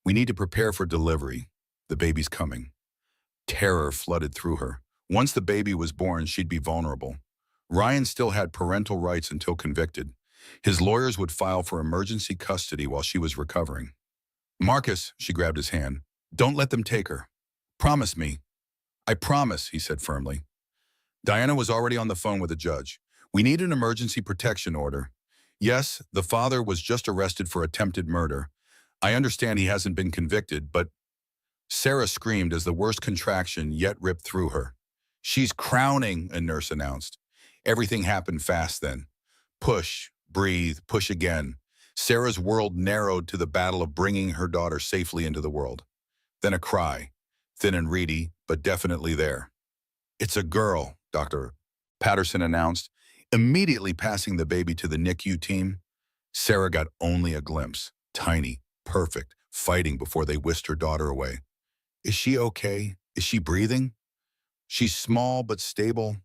we need to prepare for delivery. The baby's coming. Terror flooded through her. Once the baby was born, she'd be vulnerable. Ryan still had parental rights until convicted. His lawyers would file for emergency custody while she was recovering. Marcus, she grabbed his hand, don't let them take her. Promise me. I promise, he said firmly. Diana was already on the phone with the judge. We need an emergency protection order. Yes, the father was just arrested for attempted murder. I understand he hasn't been convicted, but... Sarah screamed as the worst contraction yet ripped through her. She's crowning, a nurse announced. Everything happened fast then. Push, breathe, push again. Sarah's world narrowed to the battle of bringing her daughter safely into the world. Then a cry, thin and reedy, but definitely there. It's a girl, Dr. Patterson announced, immediately passing the baby to the NICU team. Sarah got only a glimpse, tiny, perfect, fighting before they whisked her daughter away. Is she okay? Is she breathing? She's small but stable,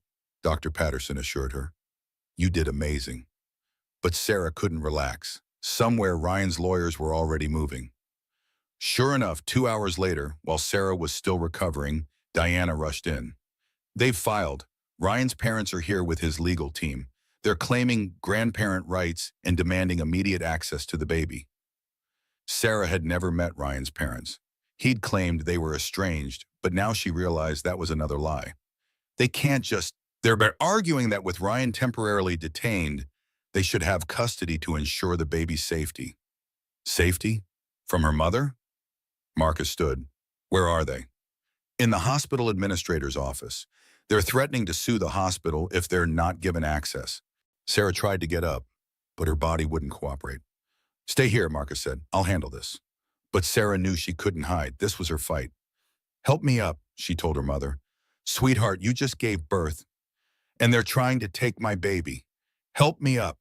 Dr. Patterson assured her. You did amazing. But Sarah couldn't relax. Somewhere Ryan's lawyers were already moving. Sure enough, 2 hours later, while Sarah was still recovering, Diana rushed in. They've filed. Ryan's parents are here with his legal team. They're claiming grandparent rights and demanding immediate access to the baby. Sarah had never met Ryan's parents. He'd claimed they were estranged, but now she realized that was another lie. They can't just... They're arguing that with Ryan temporarily detained, they should have custody to ensure the baby's safety. Safety? From her mother? Marcus stood. Where are they? In the hospital administrator's office. They're threatening to sue the hospital if they're not given access. Sarah tried to get up, but her body wouldn't cooperate. Stay here, Marcus said. I'll handle this. But Sarah knew she couldn't hide. This was her fight. Help me up, she told her mother. Sweetheart, you just gave birth, and they're trying to take my baby. Help me up.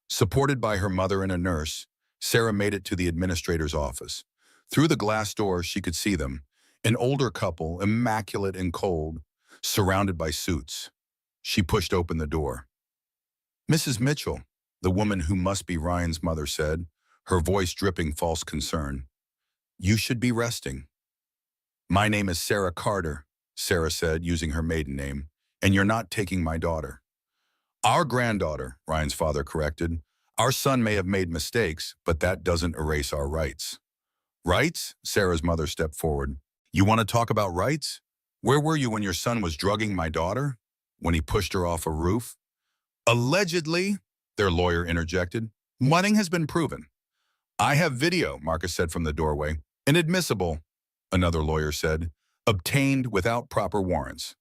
Supported by her mother and a nurse, Sarah made it to the administrator's office. Through the glass door, she could see them, an older couple, immaculate and cold, surrounded by suits. She pushed open the door. Mrs. Mitchell, the woman who must be Ryan's mother said, her voice dripping false concern. You should be resting. My name is Sarah Carter, Sarah said, using her maiden name, and you're not taking my daughter. Our granddaughter, Ryan's father corrected. Our son may have made mistakes, but that doesn't erase our rights. Rights? Sarah's mother stepped forward. You want to talk about rights? Where were you when your son was drugging my daughter? When he pushed her off a roof? Allegedly, their lawyer interjected. Nothing has been proven. I have video, Marcus said from the doorway. Inadmissible, another lawyer said. Obtained without proper warrants.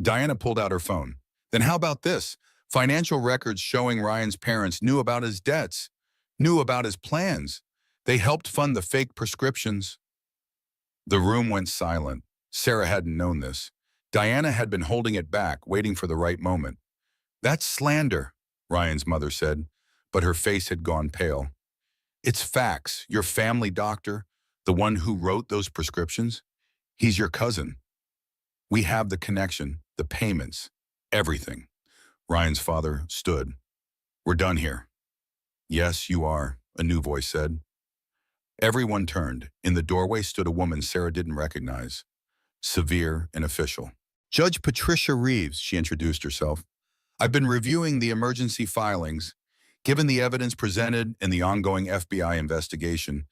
Diana pulled out her phone. Then how about this? Financial records showing Ryan's parents knew about his debts, knew about his plans. They helped fund the fake prescriptions. The room went silent. Sarah hadn't known this. Diana had been holding it back, waiting for the right moment. That's slander, Ryan's mother said, but her face had gone pale. It's facts. Your family doctor, the one who wrote those prescriptions, he's your cousin. We have the connection, the payments, everything. Ryan's father stood. We're done here. Yes, you are, a new voice said. Everyone turned. In the doorway stood a woman Sarah didn't recognize. Severe and official. Judge Patricia Reeves, she introduced herself. I've been reviewing the emergency filings. Given the evidence presented in the ongoing FBI investigation,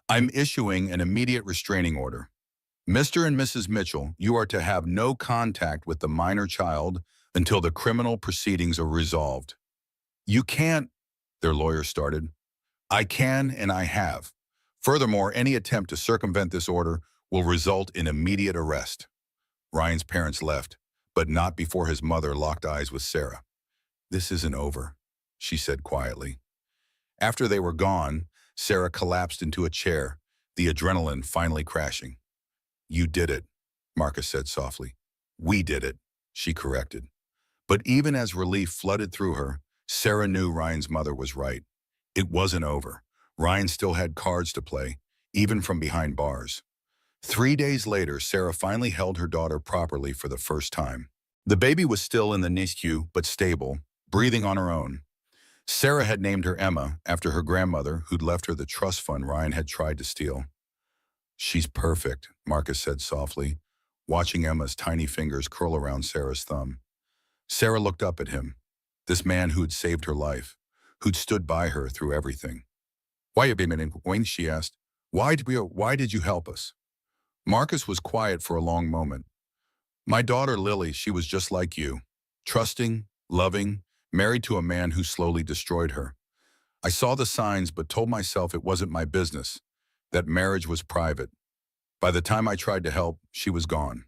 I'm issuing an immediate restraining order. Mr. and Mrs. Mitchell, you are to have no contact with the minor child until the criminal proceedings are resolved. You can't, their lawyer started. I can and I have. Furthermore, any attempt to circumvent this order will result in immediate arrest. Ryan's parents left, but not before his mother locked eyes with Sarah. This isn't over, she said quietly. After they were gone, Sarah collapsed into a chair, the adrenaline finally crashing. You did it, Marcus said softly. We did it, she corrected. But even as relief flooded through her, Sarah knew Ryan's mother was right. It wasn't over. Ryan still had cards to play, even from behind bars. 3 days later, Sarah finally held her daughter properly for the first time. The baby was still in the NICU, but stable, breathing on her own. Sarah had named her Emma after her grandmother, who'd left her the trust fund Ryan had tried to steal. She's perfect, Marcus said softly, watching Emma's tiny fingers curl around Sarah's thumb. Sarah looked up at him, this man who'd saved her life, who'd stood by her through everything. Why have you been going? She asked. Why did you help us? Marcus was quiet for a long moment. My daughter Lily, she was just like you, trusting, loving, married to a man who slowly destroyed her. I saw the signs but told myself it wasn't my business, that marriage was private. By the time I tried to help, she was gone.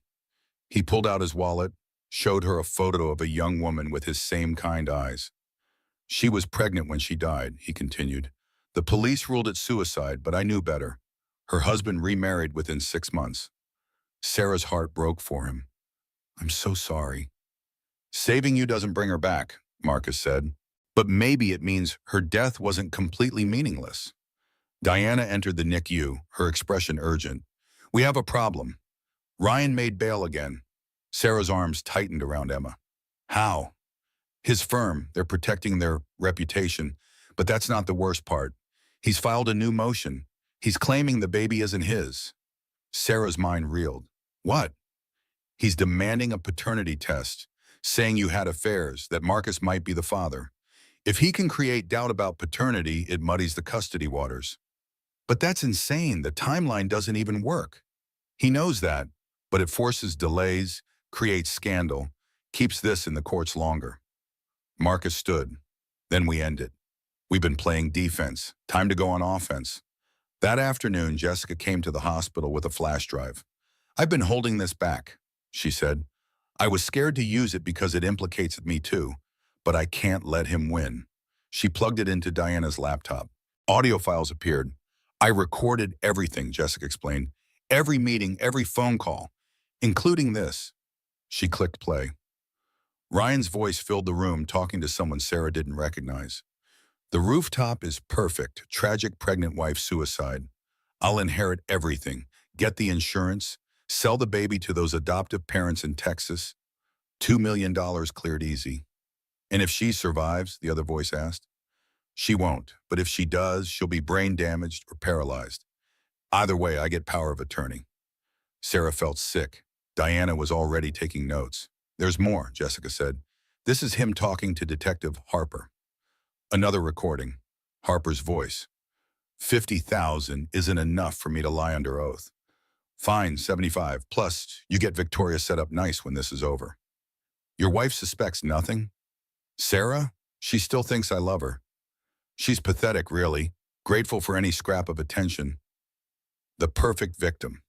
He pulled out his wallet, showed her a photo of a young woman with his same kind eyes. She was pregnant when she died, he continued. The police ruled it suicide, but I knew better. Her husband remarried within 6 months. Sarah's heart broke for him. I'm so sorry. Saving you doesn't bring her back, Marcus said. But maybe it means her death wasn't completely meaningless. Diana entered the NICU, her expression urgent. We have a problem. Ryan made bail again. Sarah's arms tightened around Emma. How? His firm, they're protecting their reputation. But that's not the worst part. He's filed a new motion. He's claiming the baby isn't his. Sarah's mind reeled. What? He's demanding a paternity test, saying you had affairs, that Marcus might be the father. If he can create doubt about paternity, it muddies the custody waters. But that's insane. The timeline doesn't even work. He knows that, but it forces delays, creates scandal, keeps this in the courts longer. Marcus stood. Then we end it. We've been playing defense. Time to go on offense. That afternoon, Jessica came to the hospital with a flash drive. I've been holding this back, she said. I was scared to use it because it implicates me too, but I can't let him win. She plugged it into Diana's laptop. Audio files appeared. I recorded everything, Jessica explained. Every meeting, every phone call, including this. She clicked play. Ryan's voice filled the room, talking to someone Sarah didn't recognize. The rooftop is perfect. Tragic pregnant wife suicide. I'll inherit everything. Get the insurance. Sell the baby to those adoptive parents in Texas. $2 million cleared easy. And if she survives, the other voice asked. She won't, but if she does, she'll be brain damaged or paralyzed. Either way, I get power of attorney. Sarah felt sick. Diana was already taking notes. There's more, Jessica said. This is him talking to Detective Harper. Another recording. Harper's voice. 50,000 isn't enough for me to lie under oath. Fine, 75. Plus, you get Victoria set up nice when this is over. Your wife suspects nothing? Sarah? She still thinks I love her. She's pathetic, really. Grateful for any scrap of attention. The perfect victim.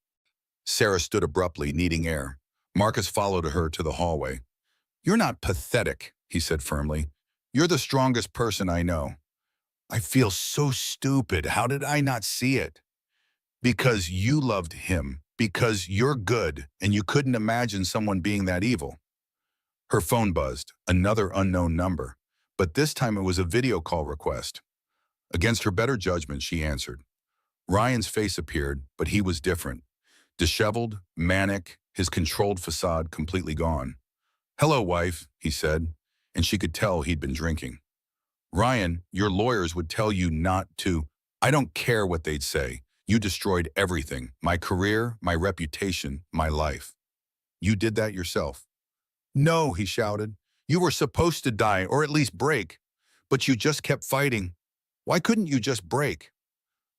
Sarah stood abruptly, needing air. Marcus followed her to the hallway. You're not pathetic, he said firmly. You're the strongest person I know. I feel so stupid. How did I not see it? Because you loved him. Because you're good, and you couldn't imagine someone being that evil. Her phone buzzed, another unknown number, but this time it was a video call request. Against her better judgment, she answered. Ryan's face appeared, but he was different. Disheveled, manic, his controlled facade completely gone. Hello, wife, he said, and she could tell he'd been drinking. Ryan, your lawyers would tell you not to. I don't care what they'd say. You destroyed everything, my career, my reputation, my life. You did that yourself. No, he shouted. You were supposed to die, or at least break, but you just kept fighting. Why couldn't you just break?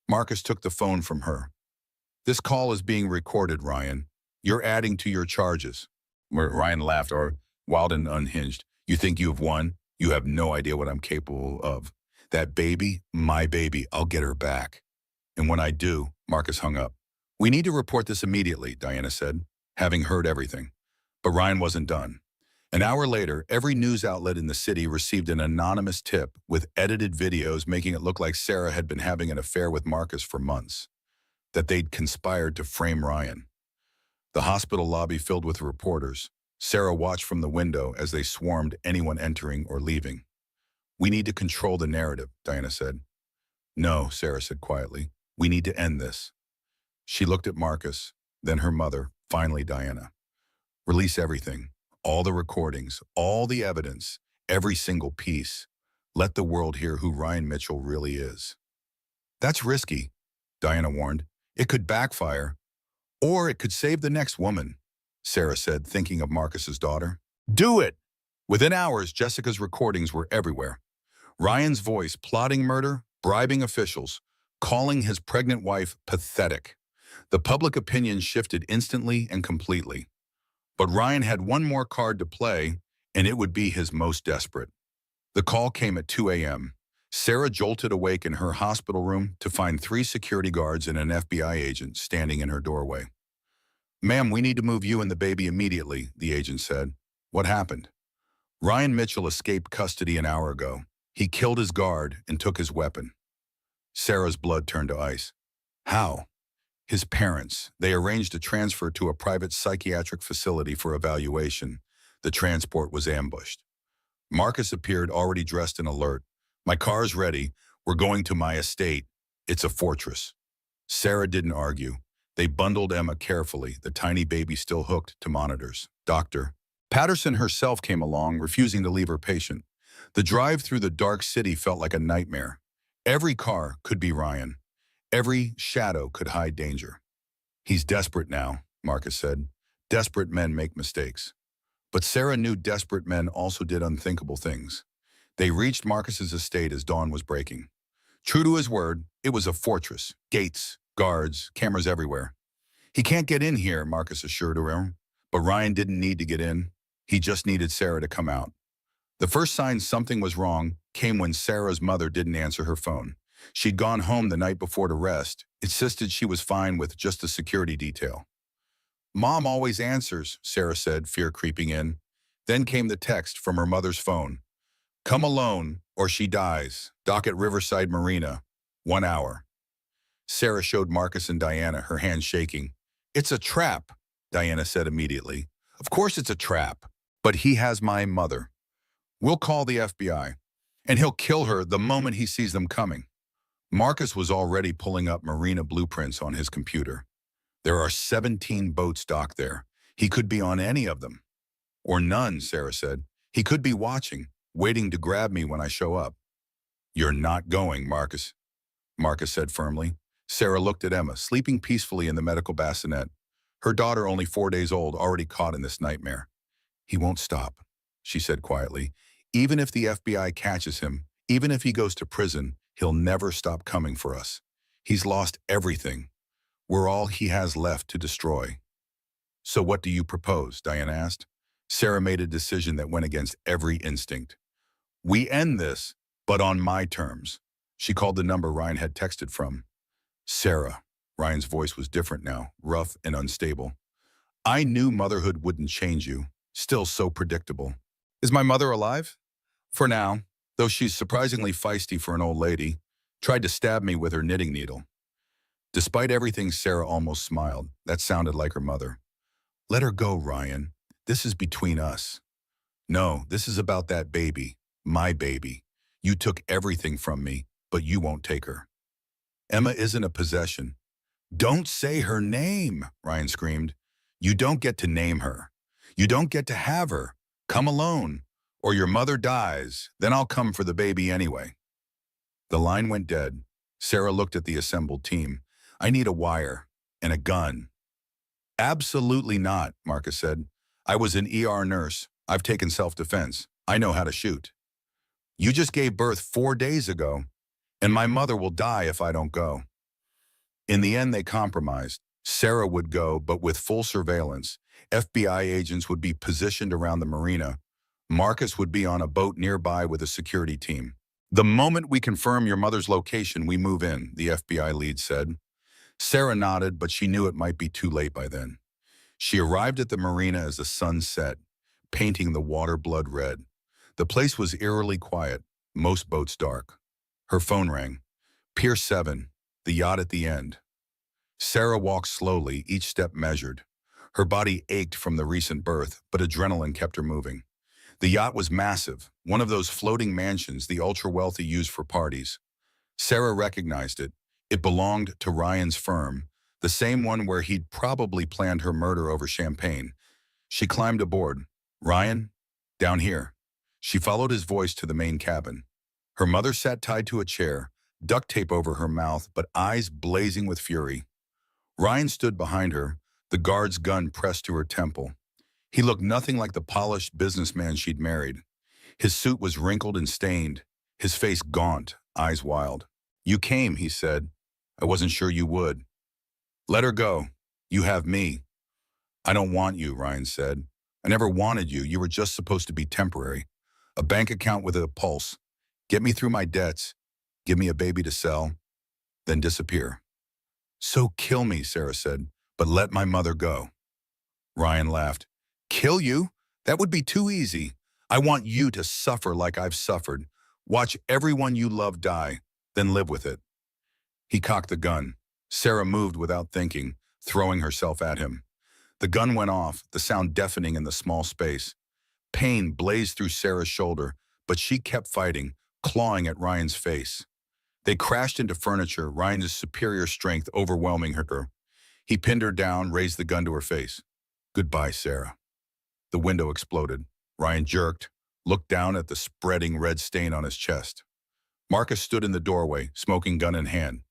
Marcus took the phone from her. This call is being recorded, Ryan. You're adding to your charges. Ryan laughed, or wild and unhinged. You think you have won? You have no idea what I'm capable of. That baby, my baby, I'll get her back. And when I do, Marcus hung up. We need to report this immediately, Diana said, having heard everything. But Ryan wasn't done. An hour later, every news outlet in the city received an anonymous tip with edited videos making it look like Sarah had been having an affair with Marcus for months, that they'd conspired to frame Ryan. The hospital lobby filled with reporters. Sarah watched from the window as they swarmed anyone entering or leaving. We need to control the narrative, Diana said. No, Sarah said quietly. We need to end this. She looked at Marcus, then her mother, finally Diana. Release everything, all the recordings, all the evidence, every single piece. Let the world hear who Ryan Mitchell really is. That's risky, Diana warned. It could backfire, or it could save the next woman, Sarah said, thinking of Marcus's daughter. Do it! Within hours, Jessica's recordings were everywhere. Ryan's voice plotting murder, bribing officials, calling his pregnant wife pathetic. The public opinion shifted instantly and completely. But Ryan had one more card to play, and it would be his most desperate. The call came at 2 a.m. Sarah jolted awake in her hospital room to find 3 security guards and an FBI agent standing in her doorway. Ma'am, we need to move you and the baby immediately, the agent said. What happened? Ryan Mitchell escaped custody an hour ago. He killed his guard and took his weapon. Sarah's blood turned to ice. How? His parents. They arranged a transfer to a private psychiatric facility for evaluation. The transport was ambushed. Marcus appeared already dressed and alert. My car's ready. We're going to my estate. It's a fortress. Sarah didn't argue. They bundled Emma carefully, the tiny baby still hooked to monitors. Doctor. Patterson herself came along, refusing to leave her patient. The drive through the dark city felt like a nightmare. Every car could be Ryan. Every shadow could hide danger. He's desperate now, Marcus said. Desperate men make mistakes. But Sarah knew desperate men also did unthinkable things. They reached Marcus's estate as dawn was breaking. True to his word, it was a fortress. Gates, guards, cameras everywhere. He can't get in here, Marcus assured her. But Ryan didn't need to get in. He just needed Sarah to come out. The first sign something was wrong came when Sarah's mother didn't answer her phone. She'd gone home the night before to rest, insisted she was fine with just a security detail. Mom always answers, Sarah said, fear creeping in. Then came the text from her mother's phone. Come alone, or she dies. Dock at Riverside Marina. 1 hour. Sarah showed Marcus and Diana, her hands shaking. It's a trap, Diana said immediately. Of course it's a trap, but he has my mother. We'll call the FBI, and he'll kill her the moment he sees them coming. Marcus was already pulling up marina blueprints on his computer. There are 17 boats docked there. He could be on any of them. Or none, Sarah said. He could be watching, waiting to grab me when I show up. You're not going, Marcus said firmly. Sarah looked at Emma, sleeping peacefully in the medical bassinet. Her daughter, only 4 days old, already caught in this nightmare. He won't stop, she said quietly. Even if the FBI catches him, even if he goes to prison, he'll never stop coming for us. He's lost everything. We're all he has left to destroy. So what do you propose? Diana asked. Sarah made a decision that went against every instinct. We end this, but on my terms. She called the number Ryan had texted from. Sarah. Ryan's voice was different now, rough and unstable. I knew motherhood wouldn't change you. Still so predictable. Is my mother alive? For now, though she's surprisingly feisty for an old lady. Tried to stab me with her knitting needle. Despite everything, Sarah almost smiled. That sounded like her mother. Let her go, Ryan. This is between us. No, this is about that baby. My baby. You took everything from me, but you won't take her. Emma isn't a possession. Don't say her name, Ryan screamed. You don't get to name her. You don't get to have her. Come alone, or your mother dies. Then I'll come for the baby anyway. The line went dead. Sarah looked at the assembled team. I need a wire and a gun. Absolutely not, Marcus said. I was an ER nurse. I've taken self-defense. I know how to shoot. You just gave birth 4 days ago, and my mother will die if I don't go. In the end, they compromised. Sarah would go, but with full surveillance. FBI agents would be positioned around the marina. Marcus would be on a boat nearby with a security team. The moment we confirm your mother's location, we move in, the FBI lead said. Sarah nodded, but she knew it might be too late by then. She arrived at the marina as the sun set, painting the water blood red. The place was eerily quiet, most boats dark. Her phone rang. Pier 7, the yacht at the end. Sarah walked slowly, each step measured. Her body ached from the recent birth, but adrenaline kept her moving. The yacht was massive, one of those floating mansions the ultra-wealthy use for parties. Sarah recognized it. It belonged to Ryan's firm, the same one where he'd probably planned her murder over champagne. She climbed aboard. Ryan? Down here. She followed his voice to the main cabin. Her mother sat tied to a chair, duct tape over her mouth, but eyes blazing with fury. Ryan stood behind her, the guard's gun pressed to her temple. He looked nothing like the polished businessman she'd married. His suit was wrinkled and stained, his face gaunt, eyes wild. You came, he said. I wasn't sure you would. Let her go. You have me. I don't want you, Ryan said. I never wanted you. You were just supposed to be temporary. A bank account with a pulse. Get me through my debts. Give me a baby to sell. Then disappear. So kill me, Sarah said, but let my mother go. Ryan laughed. Kill you? That would be too easy. I want you to suffer like I've suffered. Watch everyone you love die, then live with it. He cocked the gun. Sarah moved without thinking, throwing herself at him. The gun went off, the sound deafening in the small space. Pain blazed through Sarah's shoulder, but she kept fighting, clawing at Ryan's face. They crashed into furniture, Ryan's superior strength overwhelming her. He pinned her down, raised the gun to her face. Goodbye, Sarah. The window exploded. Ryan jerked, looked down at the spreading red stain on his chest. Marcus stood in the doorway, smoking gun in hand.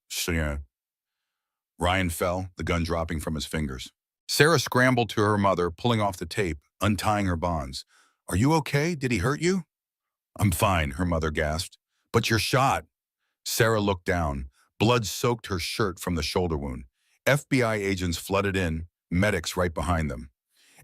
Ryan fell, the gun dropping from his fingers. Sarah scrambled to her mother, pulling off the tape, untying her bonds. "Are you okay? Did he hurt you?" "I'm fine," her mother gasped. "But you're shot." Sarah looked down. Blood soaked her shirt from the shoulder wound. FBI agents flooded in, medics right behind them.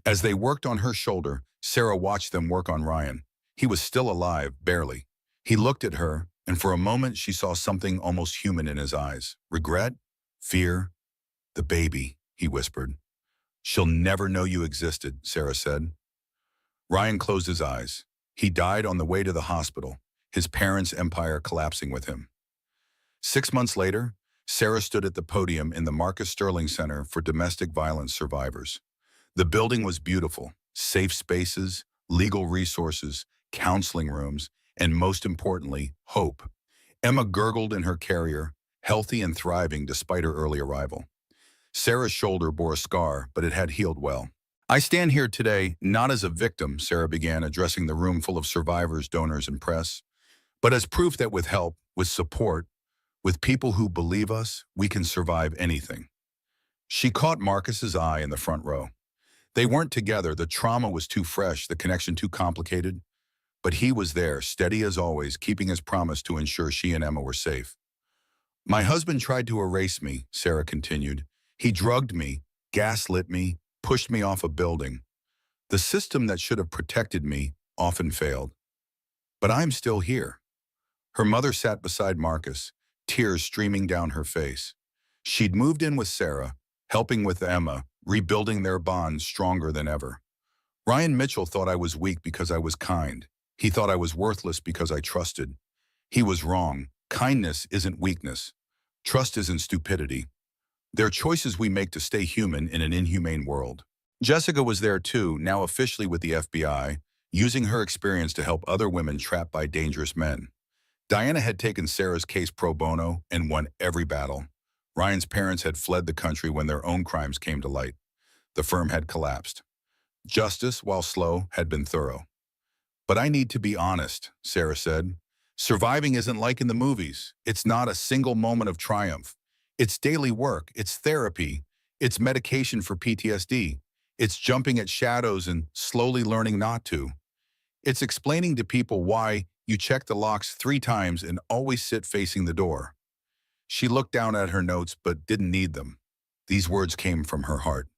As they worked on her shoulder, Sarah watched them work on Ryan. He was still alive, barely. He looked at her, and for a moment she saw something almost human in his eyes. Regret? Fear? "The baby," he whispered. "She'll never know you existed," Sarah said. Ryan closed his eyes. He died on the way to the hospital, his parents' empire collapsing with him. 6 months later, Sarah stood at the podium in the Marcus Sterling Center for Domestic Violence Survivors. The building was beautiful, safe spaces, legal resources, counseling rooms, and most importantly, hope. Emma gurgled in her carrier, healthy and thriving despite her early arrival. Sarah's shoulder bore a scar, but it had healed well. "I stand here today not as a victim," Sarah began, addressing the room full of survivors, donors, and press, "but as proof that with help, with support, with people who believe us, we can survive anything." She caught Marcus's eye in the front row. They weren't together, the trauma was too fresh, the connection too complicated, but he was there, steady as always, keeping his promise to ensure she and Emma were safe. "My husband tried to erase me," Sarah continued. "He drugged me, gaslit me, pushed me off a building. The system that should have protected me often failed. But I'm still here." Her mother sat beside Marcus, tears streaming down her face. She'd moved in with Sarah, helping with Emma, rebuilding their bond stronger than ever. "Ryan Mitchell thought I was weak because I was kind. He thought I was worthless because I trusted. He was wrong. Kindness isn't weakness. Trust isn't stupidity. They're choices we make to stay human in an inhumane world." Jessica was there too, now officially with the FBI, using her experience to help other women trapped by dangerous men. Diana had taken Sarah's case pro bono and won every battle. Ryan's parents had fled the country when their own crimes came to light. The firm had collapsed. Justice, while slow, had been thorough. "But I need to be honest," Sarah said. "Surviving isn't like in the movies. It's not a single moment of triumph. It's daily work, it's therapy, it's medication for PTSD, it's jumping at shadows and slowly learning not to. It's explaining to people why you check the locks 3 times and always sit facing the door." She looked down at her notes but didn't need them. These words came from her heart.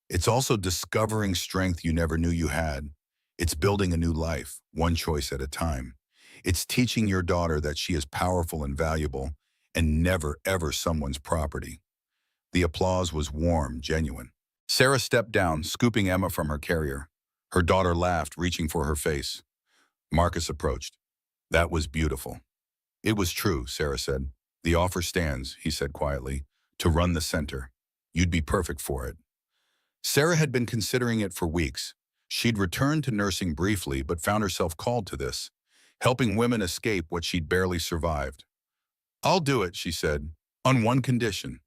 "It's also discovering strength you never knew you had. It's building a new life, one choice at a time. It's teaching your daughter that she is powerful and valuable and never, ever someone's property." The applause was warm, genuine. Sarah stepped down, scooping Emma from her carrier. Her daughter laughed, reaching for her face. Marcus approached. "That was beautiful." "It was true," Sarah said. "The offer stands," he said quietly, "to run the center. You'd be perfect for it." Sarah had been considering it for weeks. She'd returned to nursing briefly, but found herself called to this, helping women escape what she'd barely survived. "I'll do it," she said, "on one condition."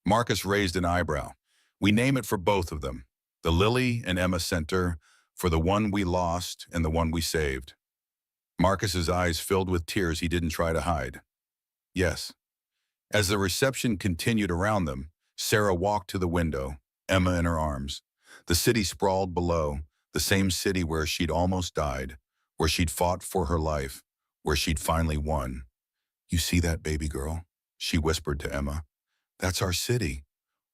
Marcus raised an eyebrow. "We name it for both of them, the Lily and Emma Center, for the one we lost and the one we saved." Marcus's eyes filled with tears he didn't try to hide. "Yes." As the reception continued around them, Sarah walked to the window, Emma in her arms. The city sprawled below, the same city where she'd almost died, where she'd fought for her life, where she'd finally won. "You see that, baby girl?" she whispered to Emma. "That's our city.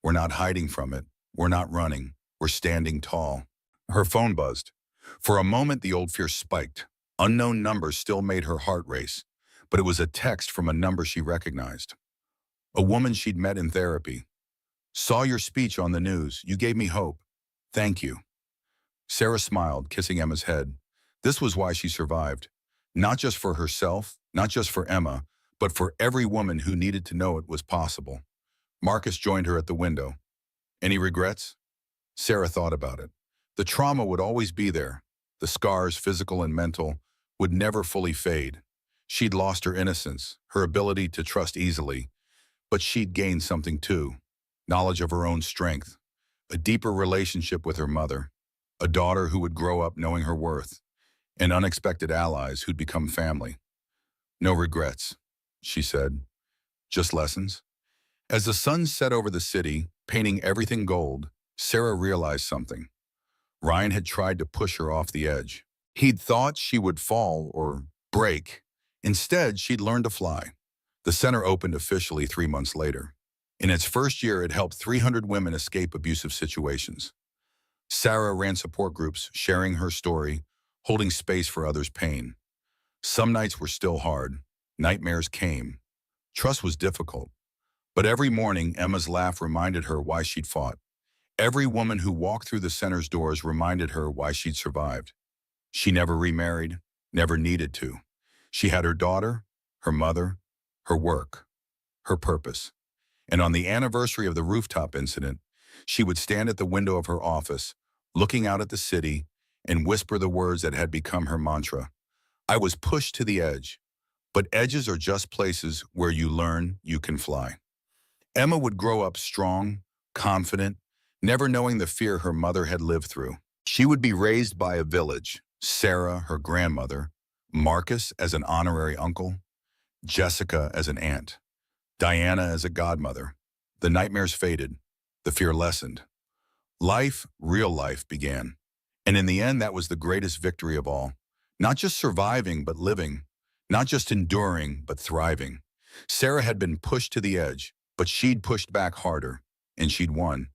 We're not hiding from it. We're not running. We're standing tall." Her phone buzzed. For a moment, the old fear spiked. Unknown numbers still made her heart race, but it was a text from a number she recognized. A woman she'd met in therapy. "Saw your speech on the news. You gave me hope. Thank you." Sarah smiled, kissing Emma's head. This was why she survived. Not just for herself, not just for Emma, but for every woman who needed to know it was possible. Marcus joined her at the window. "Any regrets?" Sarah thought about it. The trauma would always be there. The scars, physical and mental, would never fully fade. She'd lost her innocence, her ability to trust easily, but she'd gained something too. Knowledge of her own strength, a deeper relationship with her mother, a daughter who would grow up knowing her worth, and unexpected allies who'd become family. No regrets, she said, just lessons. As the sun set over the city, painting everything gold, Sarah realized something. Ryan had tried to push her off the edge. He'd thought she would fall or break. Instead, she'd learned to fly. The center opened officially 3 months later. In its first year, it helped 300 women escape abusive situations. Sarah ran support groups, sharing her story, holding space for others' pain. Some nights were still hard. Nightmares came. Trust was difficult. But every morning, Emma's laugh reminded her why she'd fought. Every woman who walked through the center's doors reminded her why she'd survived. She never remarried, never needed to. She had her daughter, her mother, her work, her purpose. And on the anniversary of the rooftop incident, she would stand at the window of her office, looking out at the city, and whisper the words that had become her mantra. I was pushed to the edge, but edges are just places where you learn you can fly. Emma would grow up strong, confident, never knowing the fear her mother had lived through. She would be raised by a village, Sarah, her grandmother, Marcus as an honorary uncle, Jessica as an aunt, Diana as a godmother. The nightmares faded, the fear lessened. Life, real life, began. And in the end, that was the greatest victory of all. Not just surviving, but living. Not just enduring, but thriving. Sarah had been pushed to the edge, but she'd pushed back harder, and she'd won.